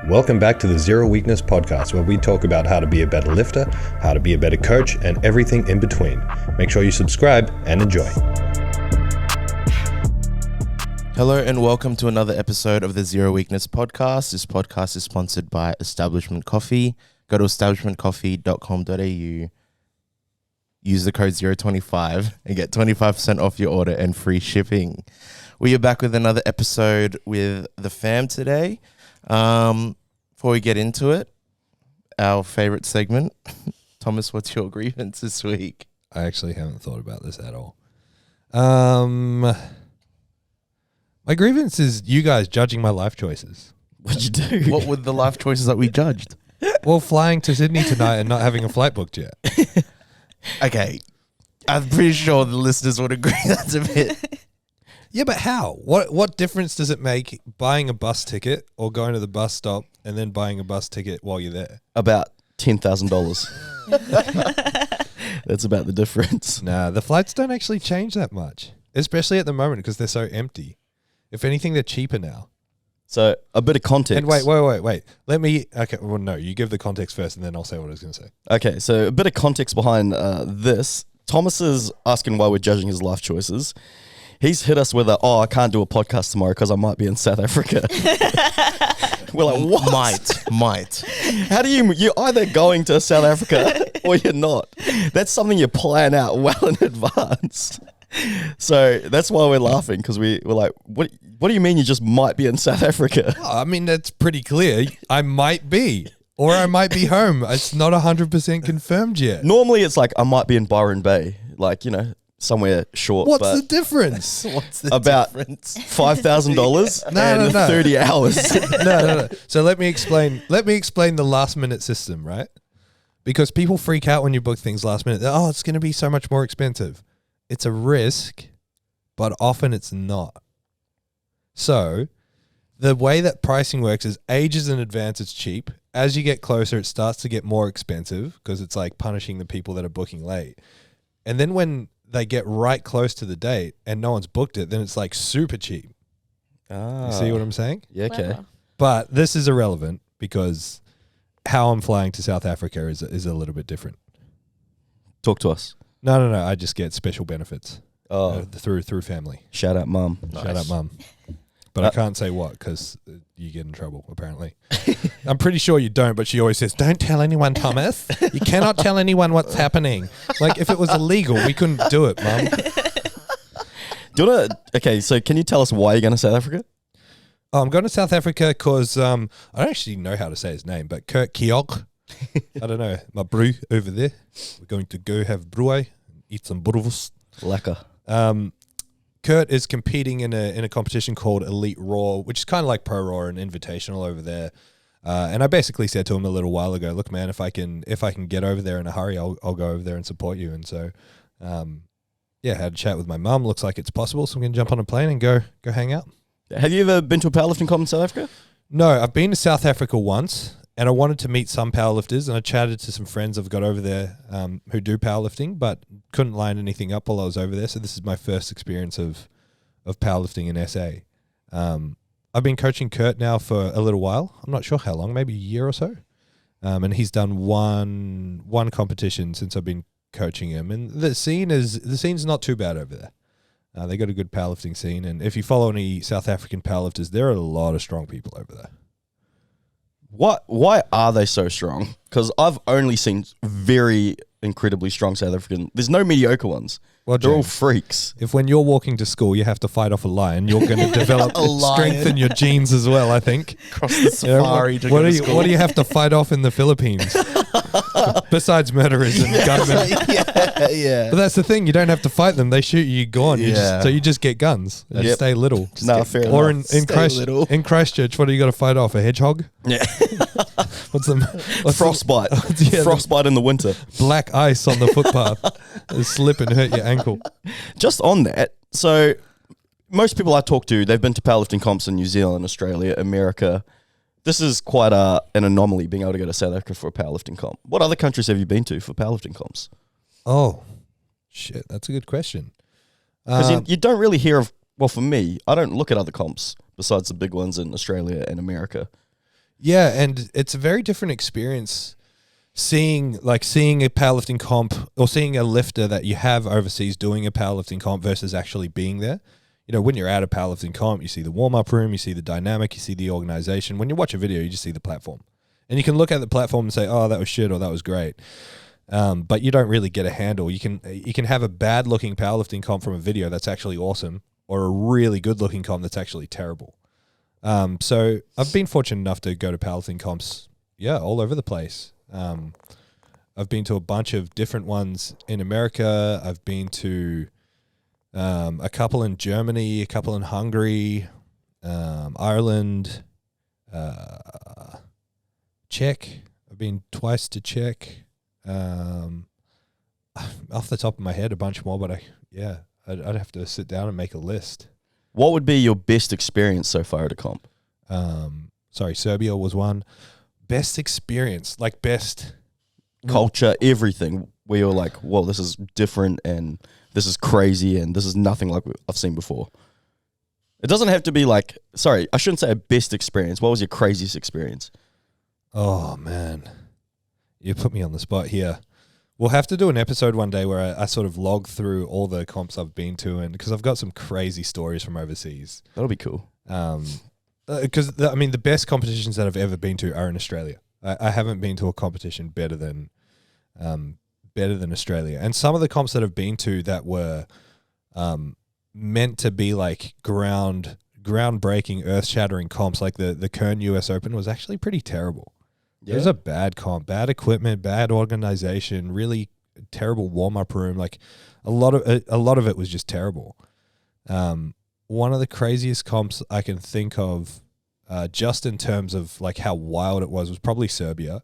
Welcome back to the Zero Weakness podcast, where we talk about how to be a better lifter, how to be a better coach, and everything in between. Make sure you subscribe and enjoy. Hello and welcome to another episode of the Zero Weakness podcast. This podcast is sponsored by Establishment Coffee. Go to establishmentcoffee.com.au. Use the code 025 and get 25% off your order and free shipping. We are back with another episode with the fam today. Before we get into it, our favorite segment. Thomas, what's your grievance this week? I actually haven't thought about this at all. My grievance is you guys judging my life choices. What'd you do? What were the life choices that we judged? Well, flying to Sydney tonight and not having a flight booked yet. Okay. I'm pretty sure the listeners would agree that's a bit... Yeah, but how? What difference does it make buying a bus ticket or going to the bus stop and then buying a bus ticket while you're there? About $10,000. That's about the difference. Nah, the flights don't actually change that much, especially at the moment because they're so empty. If anything, they're cheaper now. So, a bit of context. And wait. Okay, well, no, you give the context first and then I'll say what I was going to say. Okay, so a bit of context behind this. Thomas is asking why we're judging his life choices. He's hit us with I can't do a podcast tomorrow because I might be in South Africa. We're like, what? Might. How do you're either going to South Africa or you're not. That's something you plan out well in advance. So that's why we're laughing, because we're like, what do you mean you just might be in South Africa? I mean, that's pretty clear. I might be. Or I might be home. It's not 100% confirmed yet. Normally it's like, I might be in Byron Bay. Like, somewhere short. What's the difference? About $5,000 and 30 hours. No. So let me explain the last minute system, right? Because people freak out when you book things last minute. Oh, it's going to be so much more expensive. It's a risk, but often it's not. So the way that pricing works is ages in advance it's cheap. As you get closer, it starts to get more expensive because it's like punishing the people that are booking late. And then when they get right close to the date and no one's booked it, then it's like super cheap. You see what I'm saying? Yeah, okay. Clever. But this is irrelevant because how I'm flying to South Africa is a little bit different. Talk to us. No. I just get special benefits through family. Shout out, mum. Nice. Shout out, mum. But I can't say what because you get in trouble, apparently. I'm pretty sure you don't, but she always says, don't tell anyone, Thomas. You cannot tell anyone what's happening. Like, if it was illegal, we couldn't do it, Mum. Okay, so can you tell us why you're going to South Africa? Oh, I'm going to South Africa because I don't actually know how to say his name, but Kurt Kiok. I don't know. My brew over there. We're going to go have brew and eat some boerewors. Lekker. Kurt is competing in a competition called Elite Raw, which is kind of like Pro Raw and Invitational over there. And I basically said to him a little while ago, look, man, if I can get over there in a hurry, I'll go over there and support you. And so, had a chat with my mum. Looks like it's possible, so I'm going to jump on a plane and go hang out. Have you ever been to a powerlifting comp in South Africa? No, I've been to South Africa once, and I wanted to meet some powerlifters, and I chatted to some friends I've got over there who do powerlifting, but couldn't line anything up while I was over there. So this is my first experience of powerlifting in SA. I've been coaching Kurt now for a little while. I'm not sure how long, maybe a year or so. And he's done one competition since I've been coaching him. And the scene's not too bad over there. They got a good powerlifting scene. And if you follow any South African powerlifters, there are a lot of strong people over there. Why are they so strong? Because I've only seen very incredibly strong South African. There's no mediocre ones. Well, they're all James, freaks. If when you're walking to school, you have to fight off a lion, you're going to develop strengthen your genes as well, I think. Cross the safari to go to school. What do you have to fight off in the Philippines? Besides murderers and gunmen. Yeah. But that's the thing, you don't have to fight them. They shoot you, go on. Yeah. So you just get guns and stay little. Fair or enough. in Christchurch, what do you got to fight off? A hedgehog? Yeah. What's frostbite? Frostbite in the winter. Black ice on the footpath. Slip and hurt your ankle. Just on that, so most people I talk to, they've been to powerlifting comps in New Zealand, Australia, America. This is quite an anomaly, being able to go to South Africa for a powerlifting comp. What other countries have you been to for powerlifting comps? Oh, shit, that's a good question. Because you don't really hear of, well, for me, I don't look at other comps besides the big ones in Australia and America. Yeah, and it's a very different experience seeing a powerlifting comp or seeing a lifter that you have overseas doing a powerlifting comp versus actually being there. You know, when you're at a powerlifting comp, you see the warm-up room, you see the dynamic, you see the organization. When you watch a video, you just see the platform. And you can look at the platform and say, oh, that was shit or that was great. But you don't really get a handle. You can have a bad-looking powerlifting comp from a video that's actually awesome, or a really good-looking comp that's actually terrible. So I've been fortunate enough to go to powerlifting comps, all over the place. I've been to a bunch of different ones in America. I've been to a couple in Germany, a couple in Hungary, Ireland, Czech. I've been twice to Czech. Off the top of my head, a bunch more, but I'd have to sit down and make a list. What would be your best experience so far at a comp? Serbia was one. Best experience, like best Culture, everything. Where you're like, well, this is different and this is crazy and this is nothing like I've seen before. It doesn't have to be like, sorry, I shouldn't say a best experience. What was your craziest experience? Oh, man. You put me on the spot here. We'll have to do an episode one day where I sort of log through all the comps I've been to, and because I've got some crazy stories from overseas. That'll be cool. Because the best competitions that I've ever been to are in Australia. I haven't been to a competition better than Australia. And some of the comps that I've been to that were meant to be like groundbreaking, earth-shattering comps, like the Kern US Open was actually pretty terrible. Yeah. It was a bad comp, bad equipment, bad organization, really terrible warm-up room. Like a lot of it was just terrible. One of the craziest comps I can think of, just in terms of like how wild it was probably Serbia,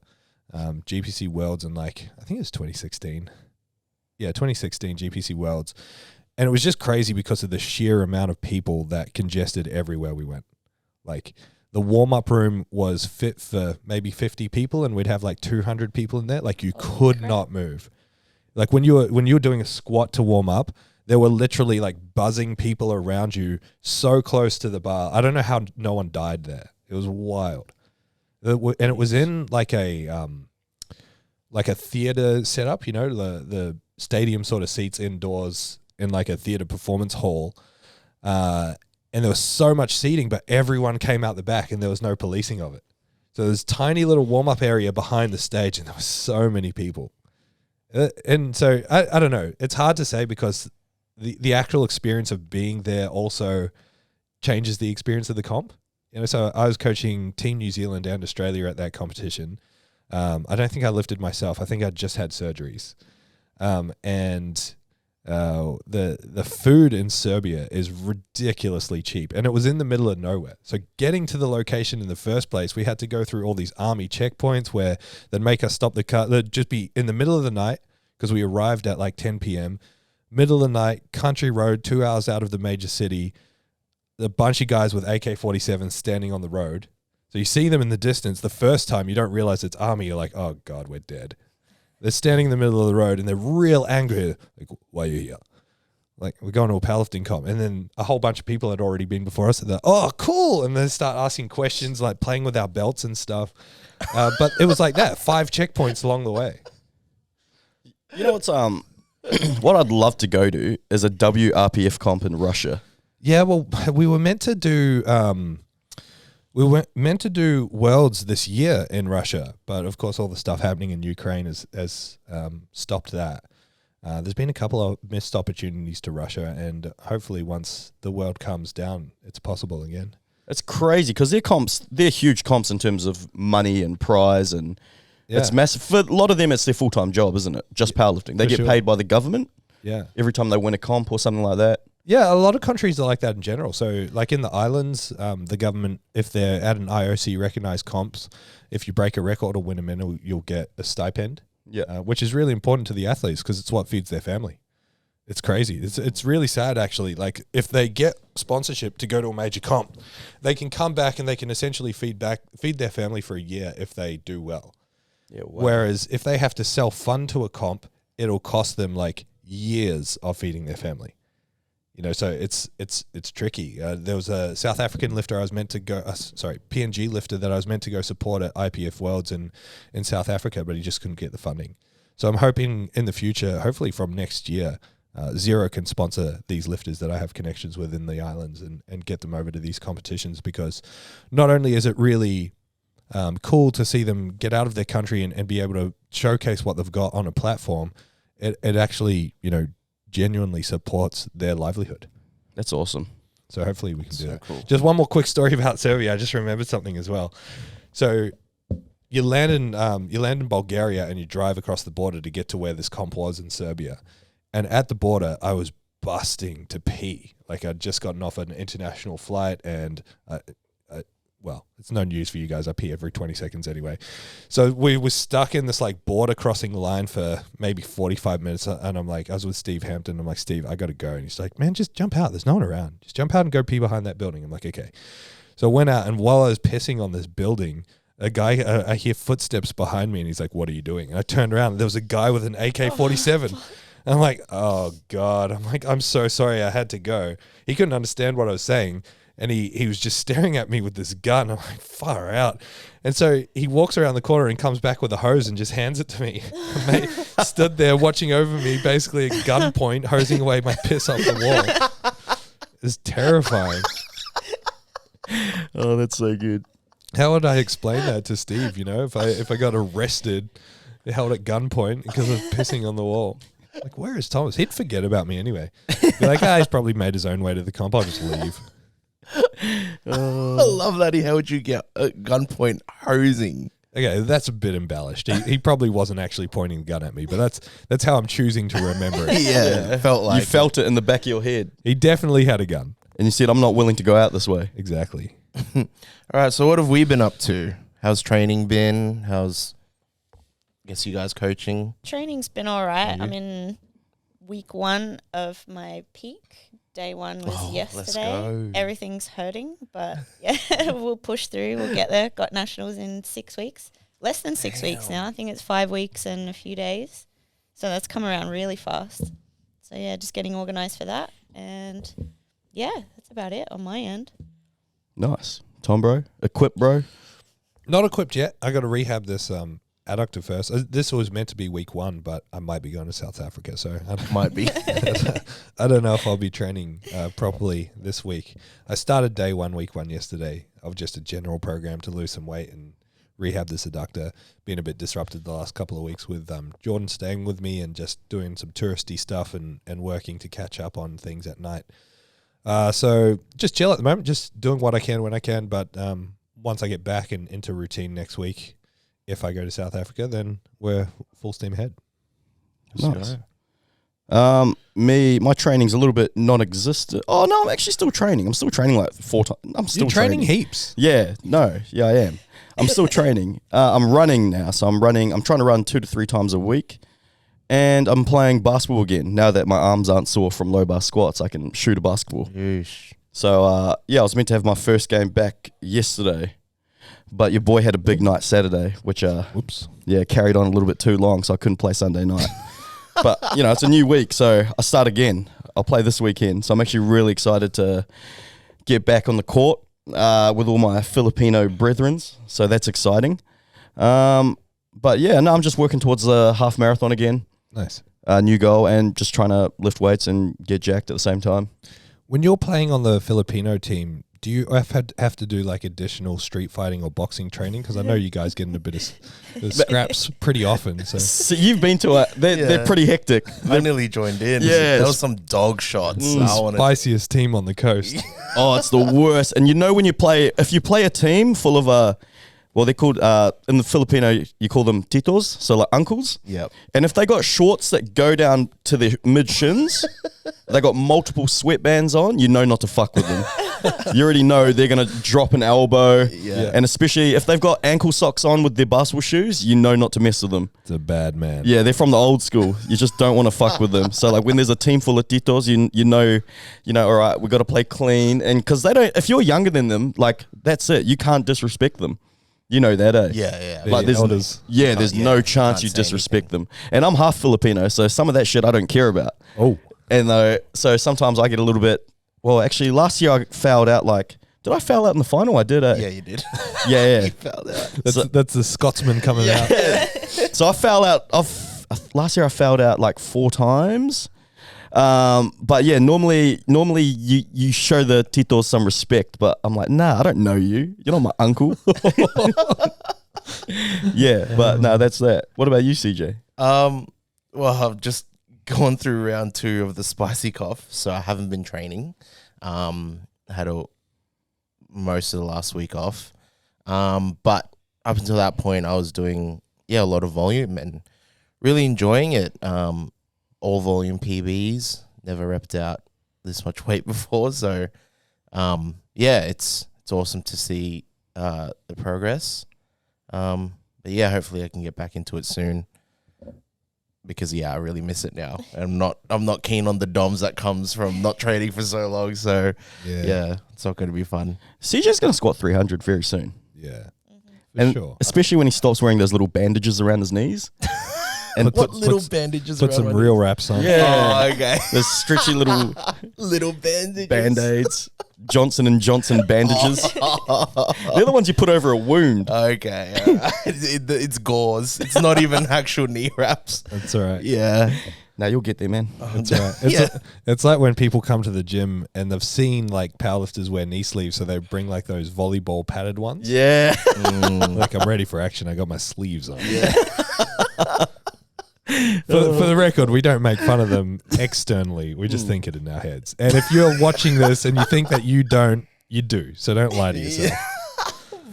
GPC Worlds, and I think it was 2016. Yeah, 2016 GPC Worlds. And it was just crazy because of the sheer amount of people that congested everywhere we went. Like the warm-up room was fit for maybe 50 people, and we'd have like 200 people in there. Like you could not move. Like when you were doing a squat to warm up, there were literally like buzzing people around you so close to the bar. I don't know how no one died there. It was wild. And it was in like a theater setup, you know, the stadium sort of seats indoors in like a theater performance hall. And there was so much seating, but everyone came out the back and there was no policing of it. So there's tiny little warm-up area behind the stage and there were so many people. And so I don't know. It's hard to say because the actual experience of being there also changes the experience of the comp. You know, so I was coaching Team New Zealand and Australia at that competition. I don't think I lifted myself. I think I just had surgeries. And the food in Serbia is ridiculously cheap, and it was in the middle of nowhere. So getting to the location in the first place, we had to go through all these army checkpoints where they'd make us stop the car. They'd just be in the middle of the night because we arrived at like 10 p.m. Middle of the night, country road, 2 hours out of the major city. A bunch of guys with AK-47s standing on the road. So you see them in the distance. The first time you don't realize it's army. You're like, oh God, we're dead. They're standing in the middle of the road and they're real angry. Like, why are you here? Like, we're going to a powerlifting comp. And then a whole bunch of people had already been before us. And they're, oh, cool. And then start asking questions, like playing with our belts and stuff. But it was like that, 5 checkpoints along the way. You know what's what I'd love to go to is a WRPF comp in Russia. Yeah, well, we were meant to do Worlds this year in Russia, but of course all the stuff happening in Ukraine has stopped that. There's been a couple of missed opportunities to Russia, and hopefully once the world comes down, it's possible again. It's crazy because they're huge comps in terms of money and prize, and it's massive. For a lot of them, it's their full-time job, isn't it? Just powerlifting. They get paid by the government every time they win a comp or something like that. Yeah, a lot of countries are like that in general. So like in the islands, the government, if they're at an IOC recognized comps, if you break a record or win a medal, you'll get a stipend, which is really important to the athletes because it's what feeds their family. It's crazy. It's really sad, actually. Like if they get sponsorship to go to a major comp, they can come back and they can essentially feed their family for a year if they do well. Yeah. Wow. Whereas if they have to self-fund to a comp, it'll cost them like years of feeding their family. So it's tricky. There was a South African lifter I was meant to go, PNG lifter that I was meant to go support at IPF Worlds in South Africa, but he just couldn't get the funding. So I'm hoping in the future, hopefully from next year, Zero can sponsor these lifters that I have connections with in the islands and get them over to these competitions, because not only is it really cool to see them get out of their country and be able to showcase what they've got on a platform, it actually, genuinely supports their livelihood. That's awesome. So hopefully we can do that. Cool. Just one more quick story about Serbia. I just remembered something as well. So you land in Bulgaria and you drive across the border to get to where this comp was in Serbia. And at the border, I was busting to pee. Like, I'd just gotten off an international flight, and well, it's no news for you guys. I pee every 20 seconds anyway. So we were stuck in this like border crossing line for maybe 45 minutes. And I'm like, I was with Steve Hampton. I'm like, Steve, I got to go. And he's like, man, just jump out. There's no one around. Just jump out and go pee behind that building. I'm like, okay. So I went out, and while I was pissing on this building, a guy, I hear footsteps behind me, and he's like, what are you doing? And I turned around, and there was a guy with an AK-47. And I'm like, oh God. I'm like, I'm so sorry. I had to go. He couldn't understand what I was saying. And he was just staring at me with this gun. I'm like, far out. And so he walks around the corner and comes back with a hose and just hands it to me. Mate stood there watching over me, basically at gunpoint, hosing away my piss off the wall. It's terrifying. Oh, that's so good. How would I explain that to Steve, if I got arrested, held at gunpoint because of pissing on the wall? Like, where is Thomas? He'd forget about me anyway. Be like, he's probably made his own way to the comp. I'll just leave. I love that he held you at gunpoint hosing. Okay, that's a bit embellished. He probably wasn't actually pointing the gun at me, but that's how I'm choosing to remember it. Yeah, felt like You felt it in the back of your head. He definitely had a gun. And you said, I'm not willing to go out this way. Exactly. All right, so what have we been up to? How's training been? How's, I guess, you guys coaching? Training's been all right. I'm in week 1 of my peak. Day 1 was yesterday. go. Everything's hurting, but yeah, we'll push through. We'll get there. Got nationals in 6 weeks. Less than 6 weeks now. I think it's 5 weeks and a few days. So that's come around really fast. So yeah, just getting organised for that. And yeah, that's about it on my end. Nice. Tom, bro? Equipped, bro? Not equipped yet. I got to rehab this adductor first. This was meant to be week 1, but I might be going to South Africa, so Might be. I don't know if I'll be training properly this week. I started day 1, week 1 yesterday of just a general program to lose some weight and rehab this adductor. Been a bit disrupted the last couple of weeks with Jordan staying with me and just doing some touristy stuff and working to catch up on things at night. So just chill at the moment, just doing what I can when I can. But once I get back into routine next week, if I go to South Africa, then we're full steam ahead. Nice. My training's a little bit non-existent. Oh no, I'm actually still training. I'm still training like 4 times. I'm still You're training heaps. Yeah, I am. I'm still training. I'm running now, so I'm trying to run 2 to 3 times a week, and I'm playing basketball again. Now that my arms aren't sore from low bar squats, I can shoot a basketball. Yeesh. So I was meant to have my first game back yesterday, but your boy had a big night Saturday, which carried on a little bit too long, so I couldn't play Sunday night. But it's a new week, so I start again. I'll play this weekend, so I'm actually really excited to get back on the court with all my Filipino brethren. So that's exciting. But yeah, no, I'm just working towards the half marathon again. Nice. New goal, and just trying to lift weights and get jacked at the same time. When you're playing on the Filipino team, do you have to do like additional street fighting or boxing training? Because I know you guys get in a bit of scraps pretty often. So you've been to it. They're pretty hectic. I nearly joined in. Yeah. There was some dog shots. spiciest team on the coast. Oh, it's the worst. And if you play a team full of they're called, in the Filipino, you call them titos, so like uncles. Yep. And if they got shorts that go down to their mid-shins, they got multiple sweatbands on, not to fuck with them. You already know they're going to drop an elbow. Yeah. And especially if they've got ankle socks on with their basketball shoes, not to mess with them. It's a bad man. Yeah, they're from the old school. You just don't want to fuck with them. So like when there's a team full of titos, all right, we got to play clean. And because if you're younger than them, like that's it. You can't disrespect them. You know that, eh? Yeah. Like The elders. there's no chance you say disrespect them. And I'm half Filipino, so some of that shit I don't care about. Oh, And so sometimes I get a little bit. Well, actually, last year I fouled out. Like, did I foul out in the final? I did. Yeah, you did. Yeah. You fouled out. That's the Scotsman coming out. So I fouled out. Last year I fouled out like 4 times. But yeah, normally you show the titos some respect, but I'm like, nah, I don't know you. You're not my uncle. Yeah, but no, that's that. What about you, CJ? Well, I've just gone through round 2 of the spicy cough, so I haven't been training. Had most of the last week off. But up until that point, I was doing a lot of volume and really enjoying it. All volume PBs, never repped out this much weight before, so it's awesome to see the progress. But yeah, hopefully I can get back into it soon, because I really miss it now. I'm not keen on the DOMs that comes from not training for so long, so yeah it's not going to be fun. CJ's going to squat 300 very soon. Yeah. And sure. especially when he stops wearing those little bandages around his knees. And What little bandages Put around some my real knees? wraps on. Yeah. Oh, okay. Those stretchy little Little bandages. Band-Aids. Johnson & Johnson bandages. They're the ones you put over a wound. Okay. It's gauze. It's not even actual knee wraps. That's all right. Yeah. Now you'll get there, man. That's all right. It's like when people come to the gym and they've seen like powerlifters wear knee sleeves, so they bring like those volleyball padded ones. Yeah. Like, I'm ready for action. I got my sleeves on. Yeah. For the record, we don't make fun of them externally. We just think it in our heads. And if you're watching this and you think that you don't, you do. So don't lie to yourself.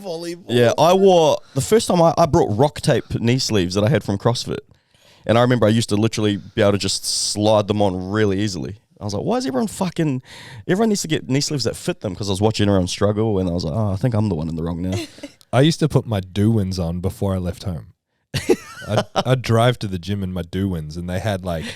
Volleyball. Yeah, I wore, the first time I brought rock tape knee sleeves that I had from CrossFit. And I remember I used to literally be able to just slide them on really easily. I was like, why is everyone needs to get knee sleeves that fit them? Because I was watching everyone struggle and I was like, I think I'm the one in the wrong now. I used to put my do-wins on before I left home. I'd drive to the gym in my do-wins, and they had like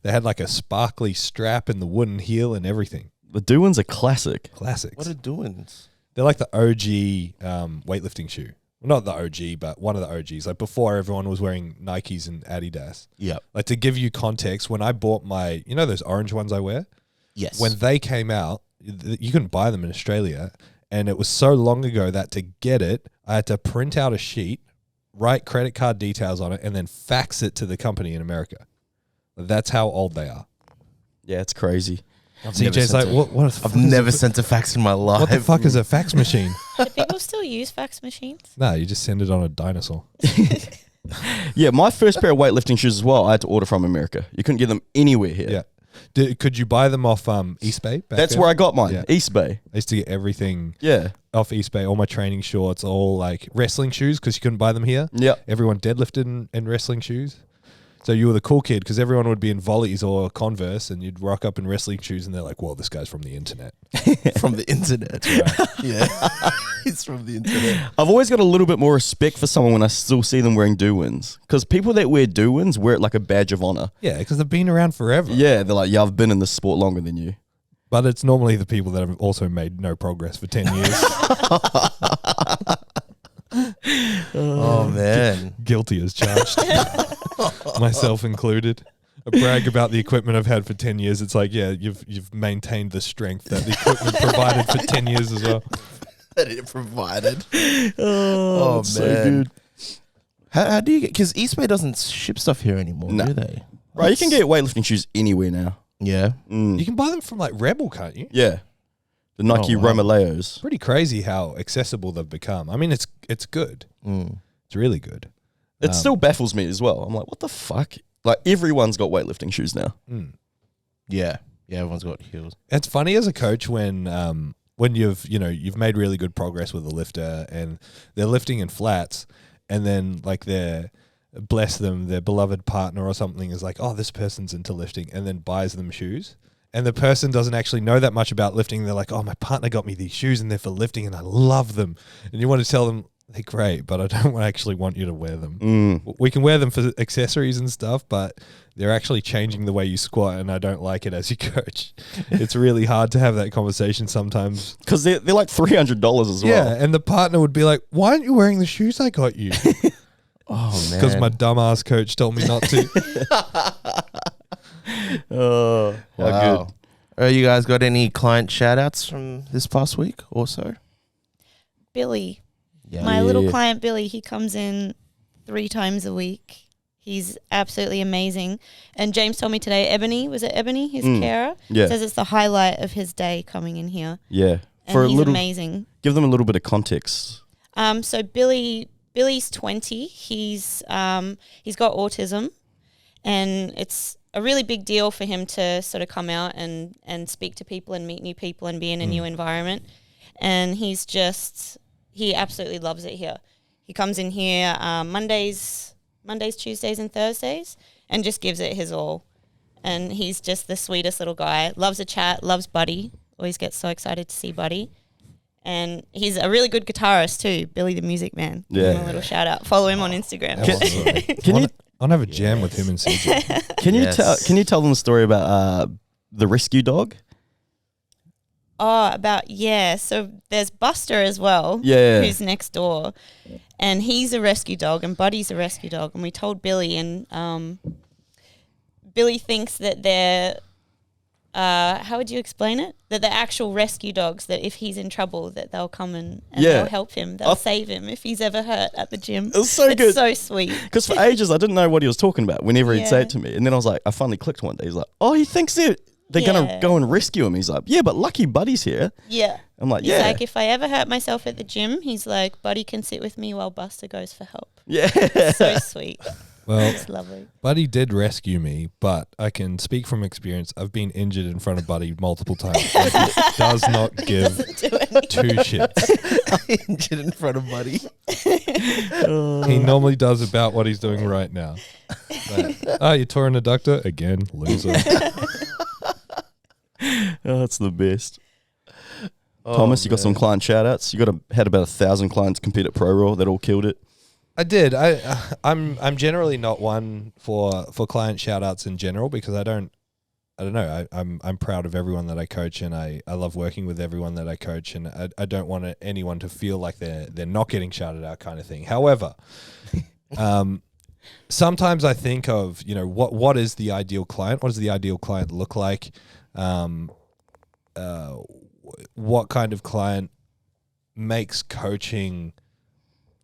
a sparkly strap and the wooden heel and everything. The Dooans are classic. Classics. What are doings? They're like the OG weightlifting shoe. Well, not the OG, but one of the OGs. Like before, everyone was wearing Nikes and Adidas. Yep. Like, to give you context, when I bought my, those orange ones I wear? Yes. When they came out, you couldn't buy them in Australia. And it was so long ago that to get it, I had to print out a sheet, write credit card details on it, and then fax it to the company in America. That's how old they are. Yeah, it's crazy. CJ's like, what I've never sent a fax in my life. What the fuck is a fax machine? Do people still use fax machines? No, you just send it on a dinosaur. Yeah, my first pair of weightlifting shoes as well, I had to order from America. You couldn't get them anywhere here. Yeah. Could you buy them off East Bay? That's where I got mine, East Bay. I used to get everything off East Bay, all my training shorts, all like wrestling shoes, because you couldn't buy them here. Yeah. Everyone deadlifted in wrestling shoes. So you were the cool kid, because everyone would be in volleys or Converse, and you'd rock up in wrestling shoes, and they're like, well, this guy's from the internet. From the internet. Right. Yeah. It's from the internet. I've always got a little bit more respect for someone when I still see them wearing do-wins. Because people that wear do-wins wear it like a badge of honor. Yeah, because they've been around forever. Yeah, they're like, I've been in this sport longer than you. But it's normally the people that have also made no progress for 10 years. Oh, man. Guilty as charged. Myself included. I brag about the equipment I've had for 10 years. It's like, yeah, you've maintained the strength that the equipment provided for 10 years as well. That it provided. Oh, man. so good. How do you get... Because East Bay doesn't ship stuff here anymore, do they? Right, you can get weightlifting shoes anywhere now. Yeah. You can buy them from like Rebel, can't you? Yeah. The Nike Romaleos. Pretty crazy how accessible they've become. I mean, it's good. It's really good. It still baffles me as well. I'm like, what the fuck? Like, everyone's got weightlifting shoes now. Yeah. Yeah, everyone's got heels. It's funny as a coach when you've made really good progress with a lifter and they're lifting in flats, and then like their beloved partner or something is like, oh, this person's into lifting, and then buys them shoes. And the person doesn't actually know that much about lifting. They're like, oh, my partner got me these shoes and they're for lifting and I love them. And you want to tell them, they're great, but I don't actually want you to wear them. We can wear them for accessories and stuff, but they're actually changing the way you squat, and I don't like it as your coach. It's really hard to have that conversation sometimes. Because they're like $300 as well. Yeah, and the partner would be like, why aren't you wearing the shoes I got you? Oh, man. Because my dumbass coach told me not to. Oh, how good. You guys got any client shout outs from this past week also? Billy, Yeah. my little client Billy, he comes in 3 times a week. He's absolutely amazing. And James told me today, Ebony, was it Ebony, his carer? Yeah. Says it's the highlight of his day coming in here. Yeah. And he's amazing. Give them a little bit of context. So Billy's 20. He's got autism, and it's a really big deal for him to sort of come out and speak to people and meet new people and be in a new environment. And he absolutely loves it here. He comes in here Mondays, Tuesdays, and Thursdays, and just gives it his all. And he's just the sweetest little guy. Loves a chat, loves Buddy. Always gets so excited to see Buddy. And he's a really good guitarist too, Billy the Music Man. Give him a little shout out. Follow him on Instagram. I'll have a jam with him and CJ. Can you tell them the story about the rescue dog? So there's Buster as well, who's next door, and he's a rescue dog, and Buddy's a rescue dog. And we told Billy, and Billy thinks that they're, how would you explain it? That they're actual rescue dogs, that if he's in trouble, that they'll come and they'll help him. They'll save him if he's ever hurt at the gym. It's so good. So sweet. Because for ages, I didn't know what he was talking about whenever he'd say it to me. And then I was like, I finally clicked one day. He's like, oh, he thinks they're going to go and rescue him. He's like, yeah, but lucky Buddy's here. Yeah. I'm like, he's like, if I ever hurt myself at the gym, he's like, Buddy can sit with me while Buster goes for help. Yeah. So sweet. Well, it's lovely. Buddy did rescue me, but I can speak from experience. I've been injured in front of Buddy multiple times. He does not give 2 shits. Injured in front of Buddy. He normally does about what he's doing right now. But, you tore an adductor? Again, loser. Oh, that's the best. Thomas, you got some client shout outs? You had about 1,000 clients compete at Pro Raw that all killed it. I did. I'm generally not one for client shout outs in general, because I don't know. I'm proud of everyone that I coach, and I love working with everyone that I coach, and I don't want anyone to feel like they're not getting shouted out kind of thing. However, sometimes I think of, what is the ideal client? What does the ideal client look like? What kind of client makes coaching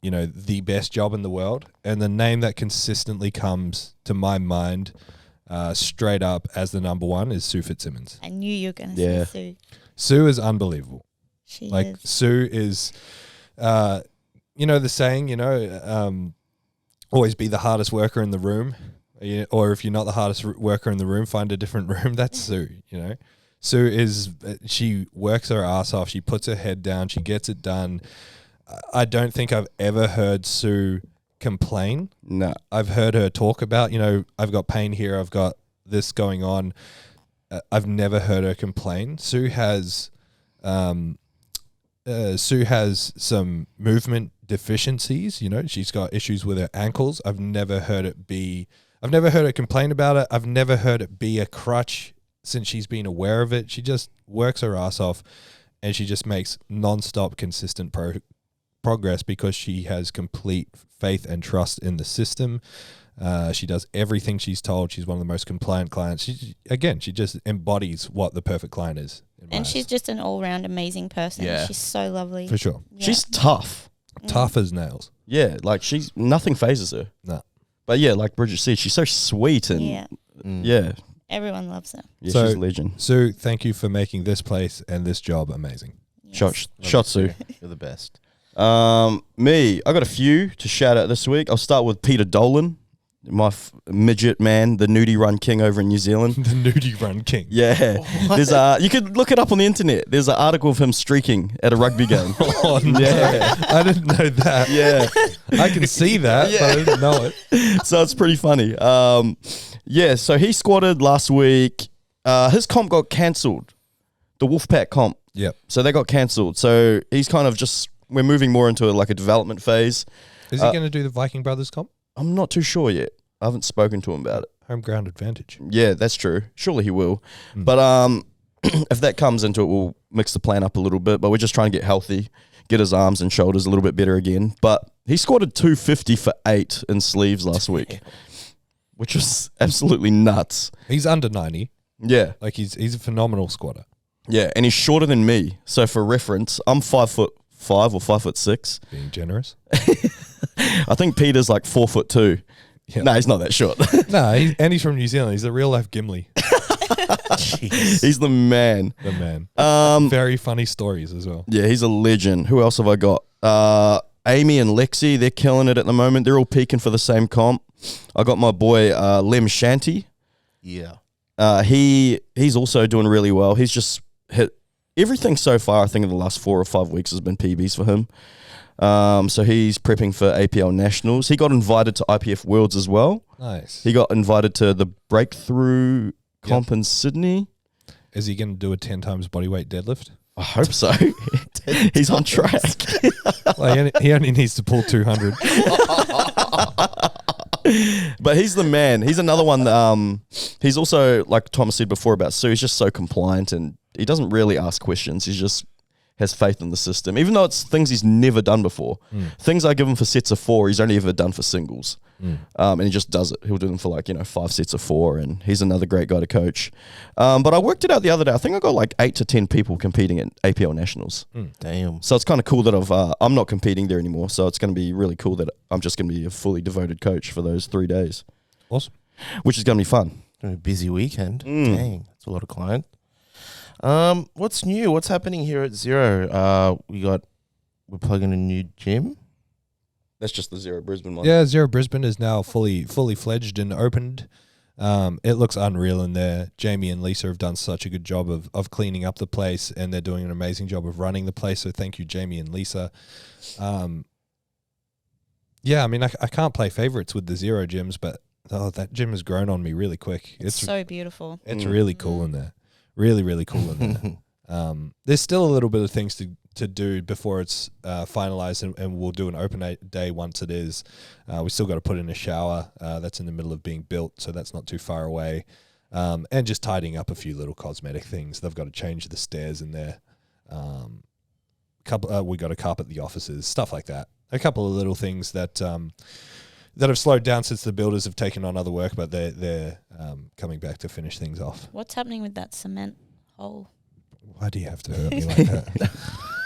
the best job in the world? And the name that consistently comes to my mind straight up as the number one is Sue Fitzsimmons. I knew you were going to say Sue. Sue is unbelievable. She is. Sue is, the saying, always be the hardest worker in the room. Or if you're not the hardest worker in the room, find a different room. That's Sue, Sue is, she works her ass off. She puts her head down. She gets it done. I don't think I've ever heard Sue complain. No. I've heard her talk about, I've got pain here, I've got this going on. I've never heard her complain. Sue has some movement deficiencies. She's got issues with her ankles. I've never heard her complain about it. I've never heard it be a crutch since she's been aware of it. She just works her ass off, and she just makes non-stop consistent progress because she has complete faith and trust in the system. She does everything she's told. She's one of the most compliant clients. She just embodies what the perfect client is. And she's just an all-round amazing person. Yeah. She's so lovely. For sure. Yeah. She's tough. Tough as nails. Yeah, like nothing phases her. No. But yeah, like Bridget said, she's so sweet and yeah. Everyone loves her. Yeah, she's a legend. Sue, thank you for making this place and this job amazing. Yes. Shot, Sue. You're the best. Me, I got a few to shout out this week. I'll start with Peter Dolan, my midget man, the nudie run king over in New Zealand. The nudie run king. Yeah. There's you could look it up on the internet. There's an article of him streaking at a rugby game. Oh, no. Yeah. I didn't know that. Yeah. I can see that, but I didn't know it. So it's pretty funny. So he squatted last week. His comp got cancelled. The Wolfpack comp. Yep. So they got cancelled. So he's kind of we're moving more into a development phase. Is he going to do the Viking Brothers comp? I'm not too sure yet. I haven't spoken to him about it. Home ground advantage. Yeah, that's true. Surely he will. But if that comes into it, we'll mix the plan up a little bit. But we're just trying to get healthy, get his arms and shoulders a little bit better again. But he squatted 250 for 8 in sleeves last week, which was absolutely nuts. He's under 90. Yeah. Like he's a phenomenal squatter. Yeah, and he's shorter than me. So for reference, I'm 5'5" or 5'6". Being generous. I think Peter's like 4'2". Yeah. No, he's not that short. No, he's from New Zealand. He's a real life Gimli. Jeez. He's the man. The man. Very Very funny stories as well. Yeah, he's a legend. Who else have I got? Amy and Lexi, they're killing it at the moment. They're all peaking for the same comp. I got my boy Lem Shanty. Yeah. He's also doing really well. He's just hit everything so far. I think in the last 4 or 5 weeks has been PBs for him. So he's prepping for APL Nationals. He got invited to IPF Worlds as well. Nice. He got invited to the Breakthrough comp in Sydney. Is he going to do a 10 times bodyweight deadlift? I hope so. He's on track. Well, he only needs to pull 200. But he's the man. He's another one that, he's also, like Thomas said before about Sue, he's just so compliant and he doesn't really ask questions. He just has faith in the system, even though it's things he's never done before. Things I give him for sets of 4, he's only ever done for singles. And he just does it. He'll do them for 5 sets of 4, and he's another great guy to coach. But I worked it out the other day. I think I got like 8 to 10 people competing at APL Nationals. Damn. So it's kind of cool that I'm not competing there anymore. So it's going to be really cool that I'm just going to be a fully devoted coach for those 3 days. Awesome. Which is going to be fun. A busy weekend. Dang, that's a lot of client. What's new? What's happening here at Zero? We're plugging a new gym. That's just the Zero Brisbane one. Yeah, Zero Brisbane is now fully fledged and opened. It looks unreal in there. Jamie and Lisa have done such a good job of cleaning up the place, and they're doing an amazing job of running the place. So thank you, Jamie and Lisa. Yeah, I mean, I can't play favorites with the Zero gyms, but that gym has grown on me really quick. It's so beautiful. It's really cool in there. Really, really cool in there. There's still a little bit of things to do before it's finalized, and we'll do an open day once it is. We still got to put in a shower. That's in the middle of being built, so that's not too far away. And just tidying up a few little cosmetic things. They've got to change the stairs in there. We got to carpet the offices, stuff like that. A couple of little things that have slowed down since the builders have taken on other work, but they're coming back to finish things off. What's happening with that cement hole? Why do you have to hurt me like that?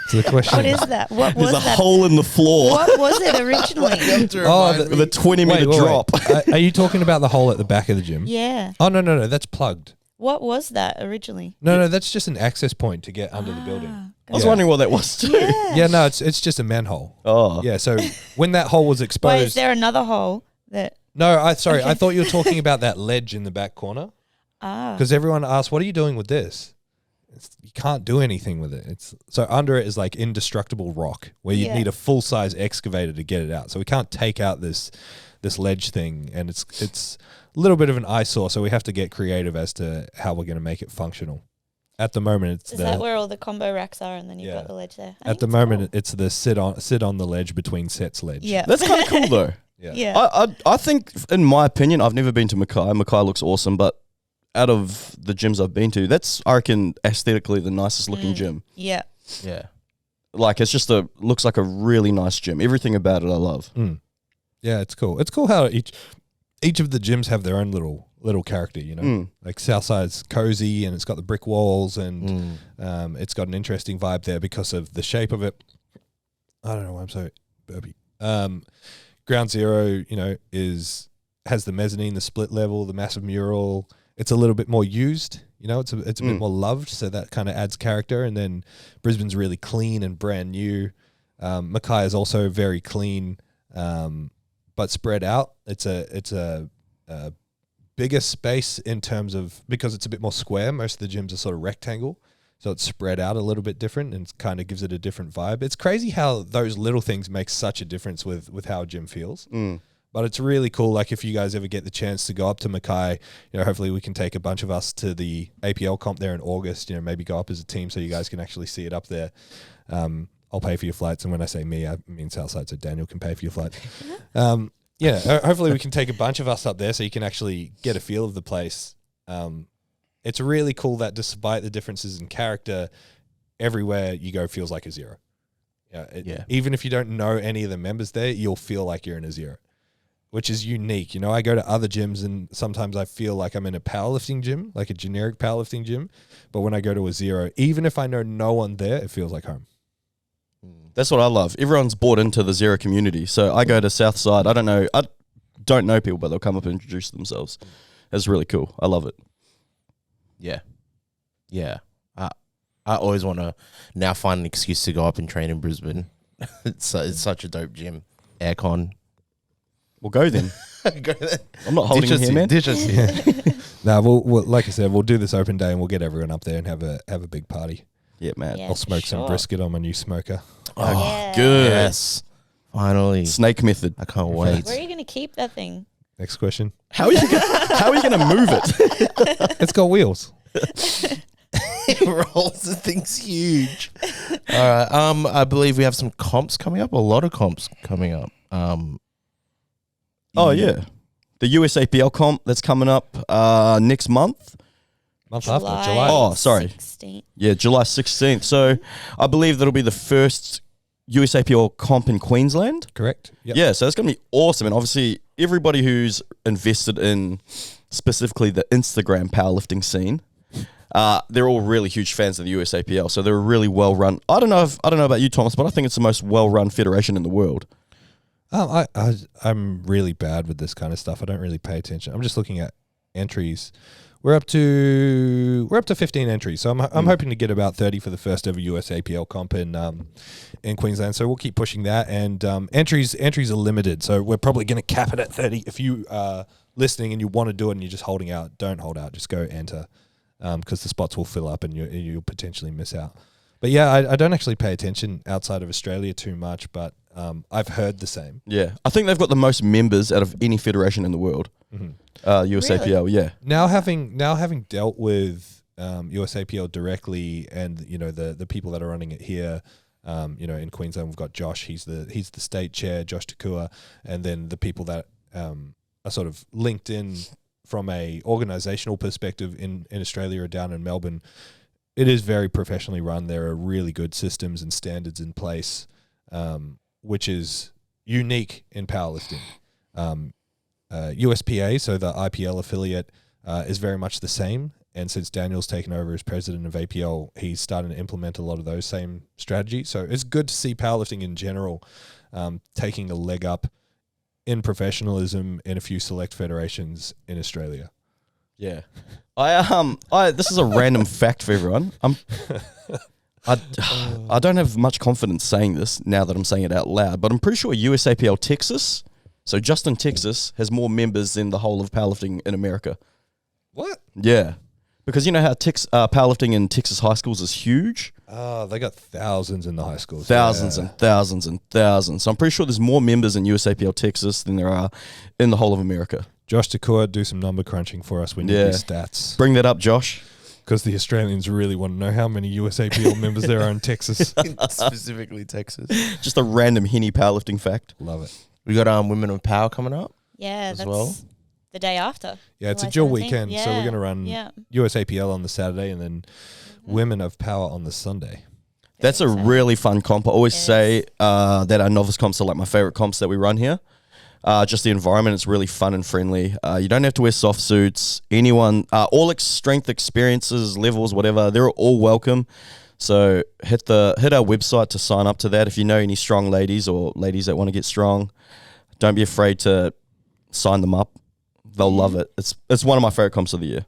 So the question What is that? What was There's a that? hole in the floor What was it originally? with a 20-meter drop. Are you talking about the hole at the back of the gym? Yeah. Oh, no, that's plugged. What was that originally? No, that's just an access point to get under the building. I was Yeah. wondering what that was too. Yeah. Yeah, no, it's just a manhole. Oh. Yeah, so when that hole was Wait, exposed... is there another hole that... No, I thought you were talking about that ledge in the back corner. Because everyone asked, what are you doing with this? You can't do anything with it. So under it is like indestructible rock where you need a full-size excavator to get it out. So we can't take out this ledge thing, and it's a little bit of an eyesore, so we have to get creative as to how we're going to make it functional. At the moment, it's Is that where all the combo racks are, and then you've got the ledge there? At the moment, it's the sit on the ledge between sets ledge. Yeah. That's kind of cool though. Yeah. I think, in my opinion, I've never been to Mackay. Mackay looks awesome, but out of the gyms I've been to, that's, I reckon, aesthetically the nicest looking gym. Yeah. Yeah. Like, it's just looks like a really nice gym. Everything about it I love. Yeah, it's cool. It's cool how each of the gyms have their own little character, you know. Like Southside's cozy and it's got the brick walls and it's got an interesting vibe there because of the shape of it. I don't know why I'm so burpy. Ground Zero, you know, has the mezzanine, the split level, the massive mural. It's a little bit more used, you know, it's a bit more loved, so that kind of adds character. And then Brisbane's really clean and brand new. Mackay is also very clean, but spread out. It's a bigger space in terms of, because it's a bit more square. Most of the gyms are sort of rectangle, so it's spread out a little bit different and kind of gives it a different vibe. It's crazy how those little things make such a difference with how a gym feels. But it's really cool. Like, if you guys ever get the chance to go up to Mackay, you know, hopefully we can take a bunch of us to the APL comp there in August, you know, maybe go up as a team so you guys can actually see it up there. I'll pay for your flights. And when I say me, I mean Southside, so Daniel can pay for your flights. Hopefully we can take a bunch of us up there so you can actually get a feel of the place. It's really cool that despite the differences in character, everywhere you go feels like a Zero. Even if you don't know any of the members there, you'll feel like you're in a Zero, which is unique. You know, I go to other gyms and sometimes I feel like I'm in a powerlifting gym, like a generic powerlifting gym. But when I go to a Zero, even if I know no one there, it feels like home. That's what I love. Everyone's bought into the Zero community. So I go to Southside. I don't know people, but they'll come up and introduce themselves. It's really cool. I love it. Yeah. Yeah. I always want to now find an excuse to go up and train in Brisbane. It's such a dope gym. Aircon. We'll go then. Go there. I'm not holding you here, man. Ditch us here. Now, we'll like I said, we'll do this open day and we'll get everyone up there and have a big party. Yeah, man. Yeah, I'll smoke some sure. brisket on my new smoker. Oh, Yeah. good. Yes. Finally. Snake method. I can't wait. Where are you going to keep that thing? Next question. How are you gonna move it? It's got wheels. It rolls. The thing's huge. All right. I believe we have some comps coming up. A lot of comps coming up. Oh yeah, the USAPL comp that's coming up next month. Month after July. Oh, sorry. 16th. Yeah, July 16th. So I believe that'll be the first USAPL comp in Queensland. Correct. Yep. Yeah, so it's going to be awesome. And obviously, everybody who's invested in specifically the Instagram powerlifting scene, they're all really huge fans of the USAPL. So they're a really well run. I don't know about you, Thomas, but I think it's the most well run federation in the world. I'm really bad with this kind of stuff. I don't really pay attention. I'm just looking at entries. We're up to 15 entries, so I'm hoping to get about 30 for the first ever USAPL comp in Queensland. So we'll keep pushing that, and entries are limited, so we're probably going to cap it at 30. If you are listening and you want to do it and you're just holding out, don't hold out. Just go enter, because the spots will fill up and you'll potentially miss out. But yeah, I don't actually pay attention outside of Australia too much, but I've heard the same. Yeah, I think they've got the most members out of any federation in the world. Mm-hmm. USAPL, Really? yeah. Now having dealt with USAPL directly, and you know the people that are running it here, in Queensland, we've got Josh. He's the state chair, Josh Takua, and then the people that are sort of linked in from a organizational perspective in Australia or down in Melbourne. It is very professionally run. There are really good systems and standards in place, which is unique in powerlifting. USPA, so the IPL affiliate, is very much the same. And since Daniel's taken over as president of APL, he's starting to implement a lot of those same strategies. So it's good to see powerlifting in general taking a leg up in professionalism in a few select federations in Australia. Yeah. This is a random fact for everyone. I don't have much confidence saying this now that I'm saying it out loud, but I'm pretty sure USAPL Texas, so just in Texas, has more members than the whole of powerlifting in America. What? Yeah. Because you know how powerlifting in Texas high schools is huge? Oh, they got thousands in the high schools. Thousands Yeah. and thousands and thousands. So I'm pretty sure there's more members in USAPL Texas than there are in the whole of America. Josh Takua, do some number crunching for us. We need these stats. Bring that up, Josh. Because the Australians really want to know how many USAPL members there are in Texas. Specifically Texas. Just a random Henny powerlifting fact. Love it. We got Women of Power coming up. Yeah, As that's well? the day after. Yeah, it's a July dual 17th. weekend. So we're going to run Yeah. USAPL on the Saturday and then Women of Power on the Sunday. That's a Very really fun comp. I always It say is. that our novice comps are like my favorite comps that we run here. Just the environment, it's really fun and friendly. You don't have to wear soft suits. Anyone, all strength experiences, levels, whatever, they're all welcome. So hit our website to sign up to that. If you know any strong ladies or ladies that want to get strong, don't be afraid to sign them up. They'll love it. It's one of my favorite comps of the year.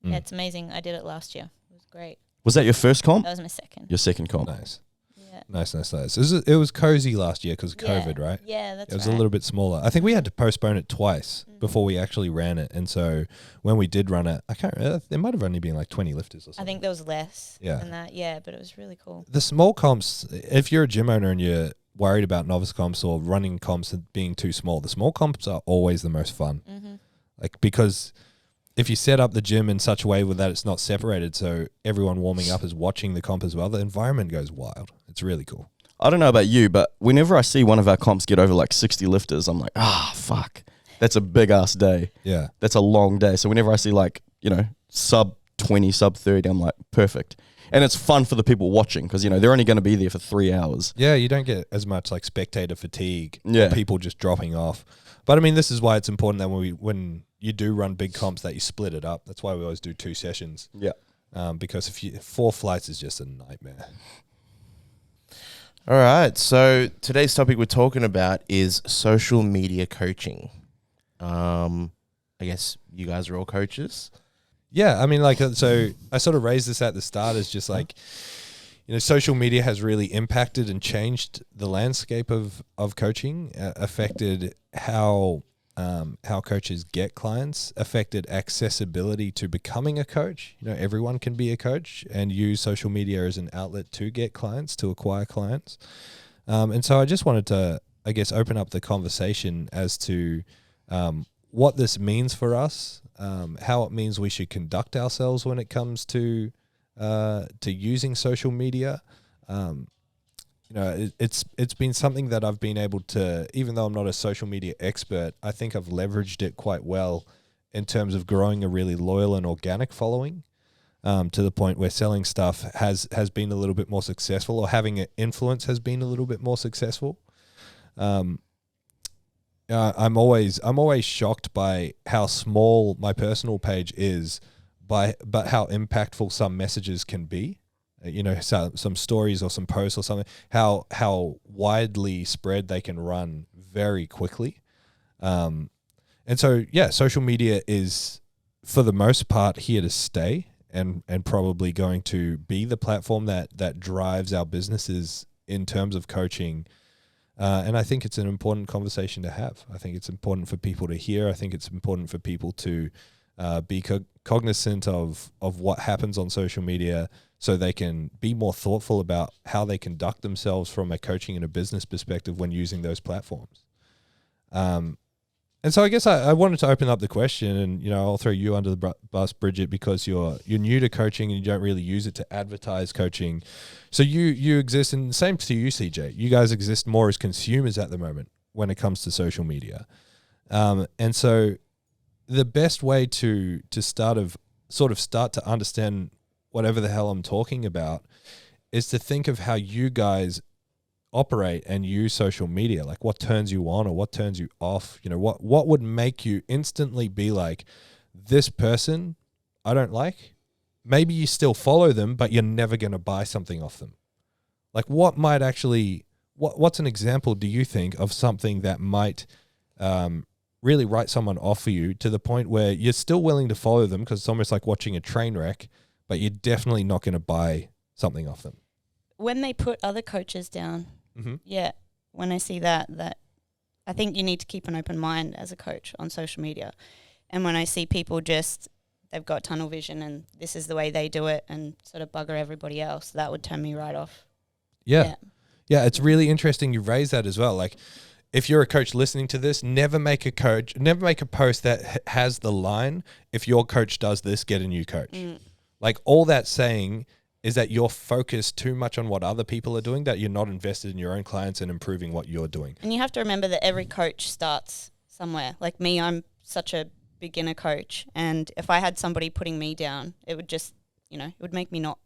Yeah, it's amazing. I did it last year. It was great. Was that your first comp? That was my second. Your second comp. Nice. Yeah. Nice. It was cozy last year because of Yeah. COVID, right? Yeah, that's It was right. a little bit smaller. I think we had to postpone it twice before we actually ran it. And so when we did run it, I can't remember, there might have only been like 20 lifters or something. I think there was less Yeah. than that. Yeah, but it was really cool. The small comps, if you're a gym owner and you're worried about novice comps or running comps and being too small, the small comps are always the most fun. Mm-hmm. Like, because if you set up the gym in such a way that it's not separated, so everyone warming up is watching the comp as well, the environment goes wild. It's really cool. I don't know about you, but whenever I see one of our comps get over like 60 lifters, I'm like, fuck. That's a big ass day. Yeah. That's a long day. So whenever I see like, sub 20, sub 30, I'm like, perfect. and it's fun for the people watching because they're only going to be there for 3 hours. Yeah, you don't get as much like spectator fatigue. Yeah. People just dropping off. But I mean, this is why it's important that when you do run big comps that you split it up. That's why we always do 2 sessions. Yeah. Because 4 flights is just a nightmare. All right. So today's topic we're talking about is social media coaching. I guess you guys are all coaches. Yeah, I mean, like, so I sort of raised this at the start as just like, social media has really impacted and changed the landscape of coaching, affected how coaches get clients, affected accessibility to becoming a coach. Everyone can be a coach and use social media as an outlet to get clients, to acquire clients. And so I just wanted to, I guess, open up the conversation as to what this means for us, how it means we should conduct ourselves when it comes to using social media. It's been something that I've been able to, even though I'm not a social media expert, I think I've leveraged it quite well in terms of growing a really loyal and organic following, to the point where selling stuff has been a little bit more successful, or having an influence has been a little bit more successful. I'm always shocked by how small my personal page is, but how impactful some messages can be. Some stories or some posts or something, how widely spread they can run very quickly. And so, yeah, social media is, for the most part, here to stay, and probably going to be the platform that drives our businesses in terms of coaching. And I think it's an important conversation to have. I think it's important for people to hear. I think it's important for people to be cognizant of what happens on social media, so they can be more thoughtful about how they conduct themselves from a coaching and a business perspective when using those platforms. And so I guess I wanted to open up the question, and I'll throw you under the bus, Bridget, because you're new to coaching and you don't really use it to advertise coaching. So you exist, and same to you, CJ. You guys exist more as consumers at the moment when it comes to social media. And so the best way to start to understand whatever the hell I'm talking about is to think of how you guys operate and use social media. Like, what turns you on or what turns you off? What would make you instantly be like, this person I don't like? Maybe you still follow them, but you're never going to buy something off them. Like, what might actually, what's an example, do you think, of something that might really write someone off for you, to the point where you're still willing to follow them because it's almost like watching a train wreck, but you're definitely not going to buy something off them? When they put other coaches down, yeah, when I see that I think you need to keep an open mind as a coach on social media. And when I see people they've got tunnel vision and this is the way they do it, and sort of bugger everybody else, that would turn me right off. Yeah, it's really interesting you raise that as well. Like, if you're a coach listening to this, never make a post that has the line, if your coach does this, get a new coach. Like, all that's saying is that you're focused too much on what other people are doing, that you're not invested in your own clients and improving what you're doing. And you have to remember that every coach starts somewhere. Like me, I'm such a beginner coach, and if I had somebody putting me down, it would just, it would make me not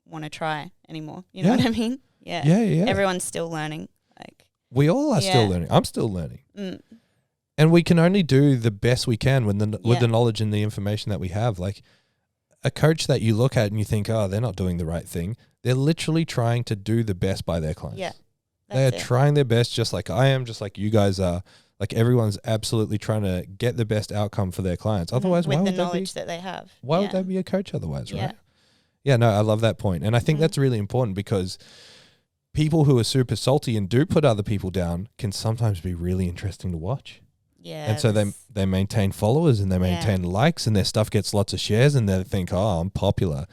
want to try anymore. You know what I mean? Yeah. Everyone's still learning. Like, we all are still learning. I'm still learning. And we can only do the best we can with the knowledge and the information that we have. Like, a coach that you look at and you think, oh, they're not doing the right thing, they're literally trying to do the best by their clients. Yeah. They're trying their best, just like I am, just like you guys are. Like, everyone's absolutely trying to get the best outcome for their clients. Otherwise, with the knowledge that they have. Why would they be a coach otherwise, right? Yeah, no, I love that point. And I think that's really important, because people who are super salty and do put other people down can sometimes be really interesting to watch. Yeah. And so they maintain followers and they maintain likes, and their stuff gets lots of shares, and they think, oh, I'm popular.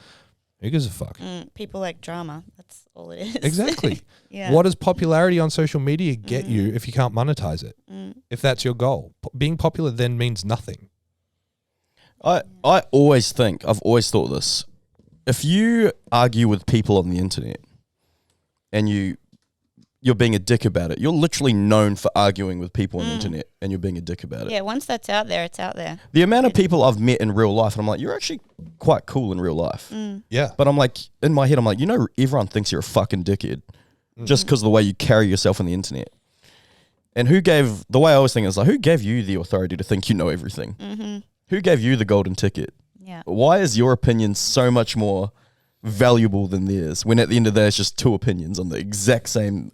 Who gives a fuck? People like drama. That's all it is. Exactly. What does popularity on social media get you if you can't monetize it? If that's your goal. Being popular then means nothing. I always think, I've always thought this. If you argue with people on the internet and you you're being a dick about it. You're literally known for arguing with people on the internet, and you're being a dick about it. Yeah, once that's out there, it's out there. The amount of people I've met in real life, and I'm like, you're actually quite cool in real life. Yeah. But I'm like, in my head, I'm like, everyone thinks you're a fucking dickhead just because of the way you carry yourself on the internet. And the way I always think is like, who gave you the authority to think you know everything? Mm-hmm. Who gave you the golden ticket? Yeah. Why is your opinion so much more valuable than theirs when at the end of the day it's just two opinions on the exact same